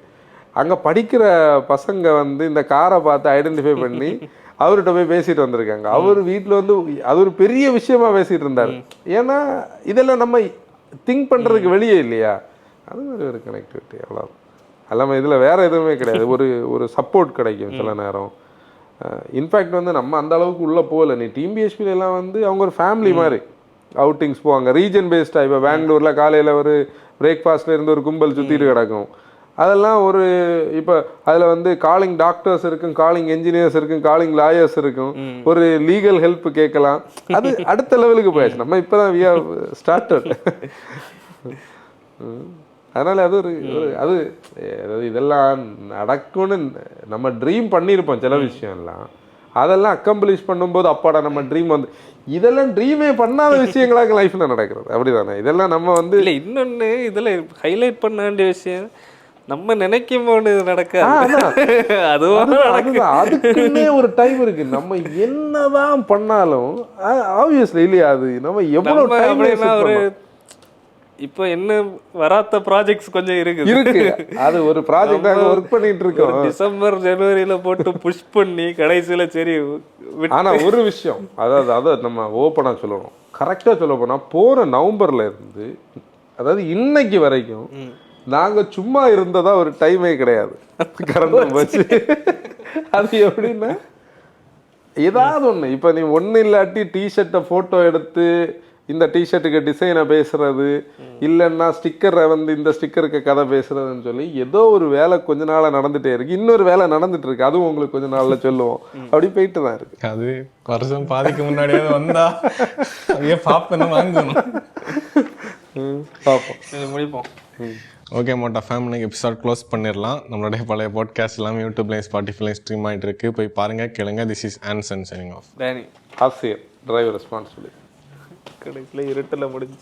அங்கே படிக்கிற பசங்க வந்து இந்த காரை பார்த்து ஐடென்டிஃபை பண்ணி அவர்கிட்ட போய் பேசிட்டு வந்திருக்காங்க. அவர் வீட்டில் வந்து அது ஒரு பெரிய விஷயமா பேசிட்டு இருந்தார். ஏன்னா இதெல்லாம் நம்ம திங்க் பண்ணுறதுக்கு வெளியே இல்லையா, அது மாதிரி ஒரு கனெக்டிவிட்டி. அவ்வளோ எல்லாமே இதில் வேறு எதுவுமே கிடையாது. ஒரு சப்போர்ட் கிடைக்கும் சில நேரம். இன்ஃபேக்ட் வந்து நம்ம அந்த அளவுக்கு உள்ளே போகல. நீ டிபிஎஸ்பிலாம் வந்து அவங்க ஒரு ஃபேமிலி மாதிரி அவுட்டிங்ஸ் போவாங்க, ரீஜன் பேஸ்டாக. இப்போ பெங்களூரில் காலையில் ஒரு பிரேக்ஃபாஸ்ட்டில் இருந்து ஒரு கும்பல் சுற்றிட்டு கிடக்கும். அதெல்லாம் ஒரு இப்போ அதில் வந்து காலிங் டாக்டர்ஸ் இருக்கும், காலிங் என்ஜினியர்ஸ் இருக்கும், காலிங் லாயர்ஸ் இருக்கும், ஒரு லீகல் ஹெல்ப் கேட்கலாம். அது அடுத்த லெவலுக்கு போயாச்சு. நம்ம இப்போ தான் வி ஹவ் ஸ்டார்டட். அதனால் அது அது இதெல்லாம் நடக்கும்னு நம்ம ட்ரீம் பண்ணியிருப்போம். சில விஷயம்லாம் அதெல்லாம் அக்கம்ப்ளிஷ் பண்ணும்போது அப்பாடா நம்ம ட்ரீம் வந்து இதெல்லாம் ட்ரீமே பண்ணாத விஷயங்களாக லைஃப்பில் நடக்கிறது. அப்படி தானே இதெல்லாம் நம்ம வந்து இல்லை இன்னொன்று இதில் ஹைலைட் பண்ண வேண்டிய விஷயம், நம்ம நினைக்கும் போது நடக்காது. அதுக்குன்னே ஒரு டைம் இருக்கு. நம்ம என்னதான் பண்ணாலும் ஆப்வியஸ்லி இல்லையா, அது நம்ம எவ்வளவு டைம் ஒரு இப்போ என்ன வராத ப்ராஜெக்ட்ஸ் கொஞ்சம் இருக்கு. அது ஒரு ப்ராஜெக்ட் நாங்க ஒர்க் பண்ணிட்டு இருக்கோம். டிசம்பர் ஜனவரியில போட்டு புஷ் பண்ணி கடைசியில சரி. ஆனா ஒரு விஷயம், அதாவது நம்ம ஓப்பனா சொல்லணும், கரெக்டா சொல்ல போனா போன நவம்பர்ல இருந்து அதாவது இன்னைக்கு வரைக்கும் நாங்க சும்மா இருந்ததா ஒரு டைமே கிடையாது. கரண்ட் போச்சு. அது எப்படின்னா ஏதாவது ஒண்ணு, இப்ப நீ ஒண்ணு இல்லாட்டி டிஷர்ட்டை போட்டோ எடுத்து இந்த டிஷர்ட்டுக்கு டிசைனை பேசுறது இல்லைன்னா ஸ்டிக்கரை வந்து இந்த ஸ்டிக்கருக்கு கதை பேசுறதுன்னு சொல்லி ஏதோ ஒரு வேலை கொஞ்ச நாளாக நடந்துகிட்டே இருக்கு. இன்னொரு வேலை நடந்துட்டு இருக்கு, அதுவும் உங்களுக்கு கொஞ்ச நாளில் சொல்லுவோம். அப்படி போயிட்டு தான் இருக்கு. அது வருஷம் பாதிக்கு முன்னாடியே வந்தா அதையே பாப்பேன்னு வாங்கணும். பார்ப்போம், முடிப்போம். ஓகே மோட்டா ஃபேம், இன்னைக்கு எபிசோட் க்ளோஸ் பண்ணிடலாம். நம்மளுடைய பழைய பாட்காஸ்ட் எல்லாமே யூடியூப்லையும் ஸ்பாட்டிஃபைலையும் ஸ்ட்ரீம் ஆகிட்டு இருக்கு. போய் பாருங்க, கேளுங்க. This is Anson signing off. Danny ஆசிரியர் டிரைவர் ரெஸ்பான்சிபிலிட்டி. கடைசியில் இருட்டில் முடிஞ்சு.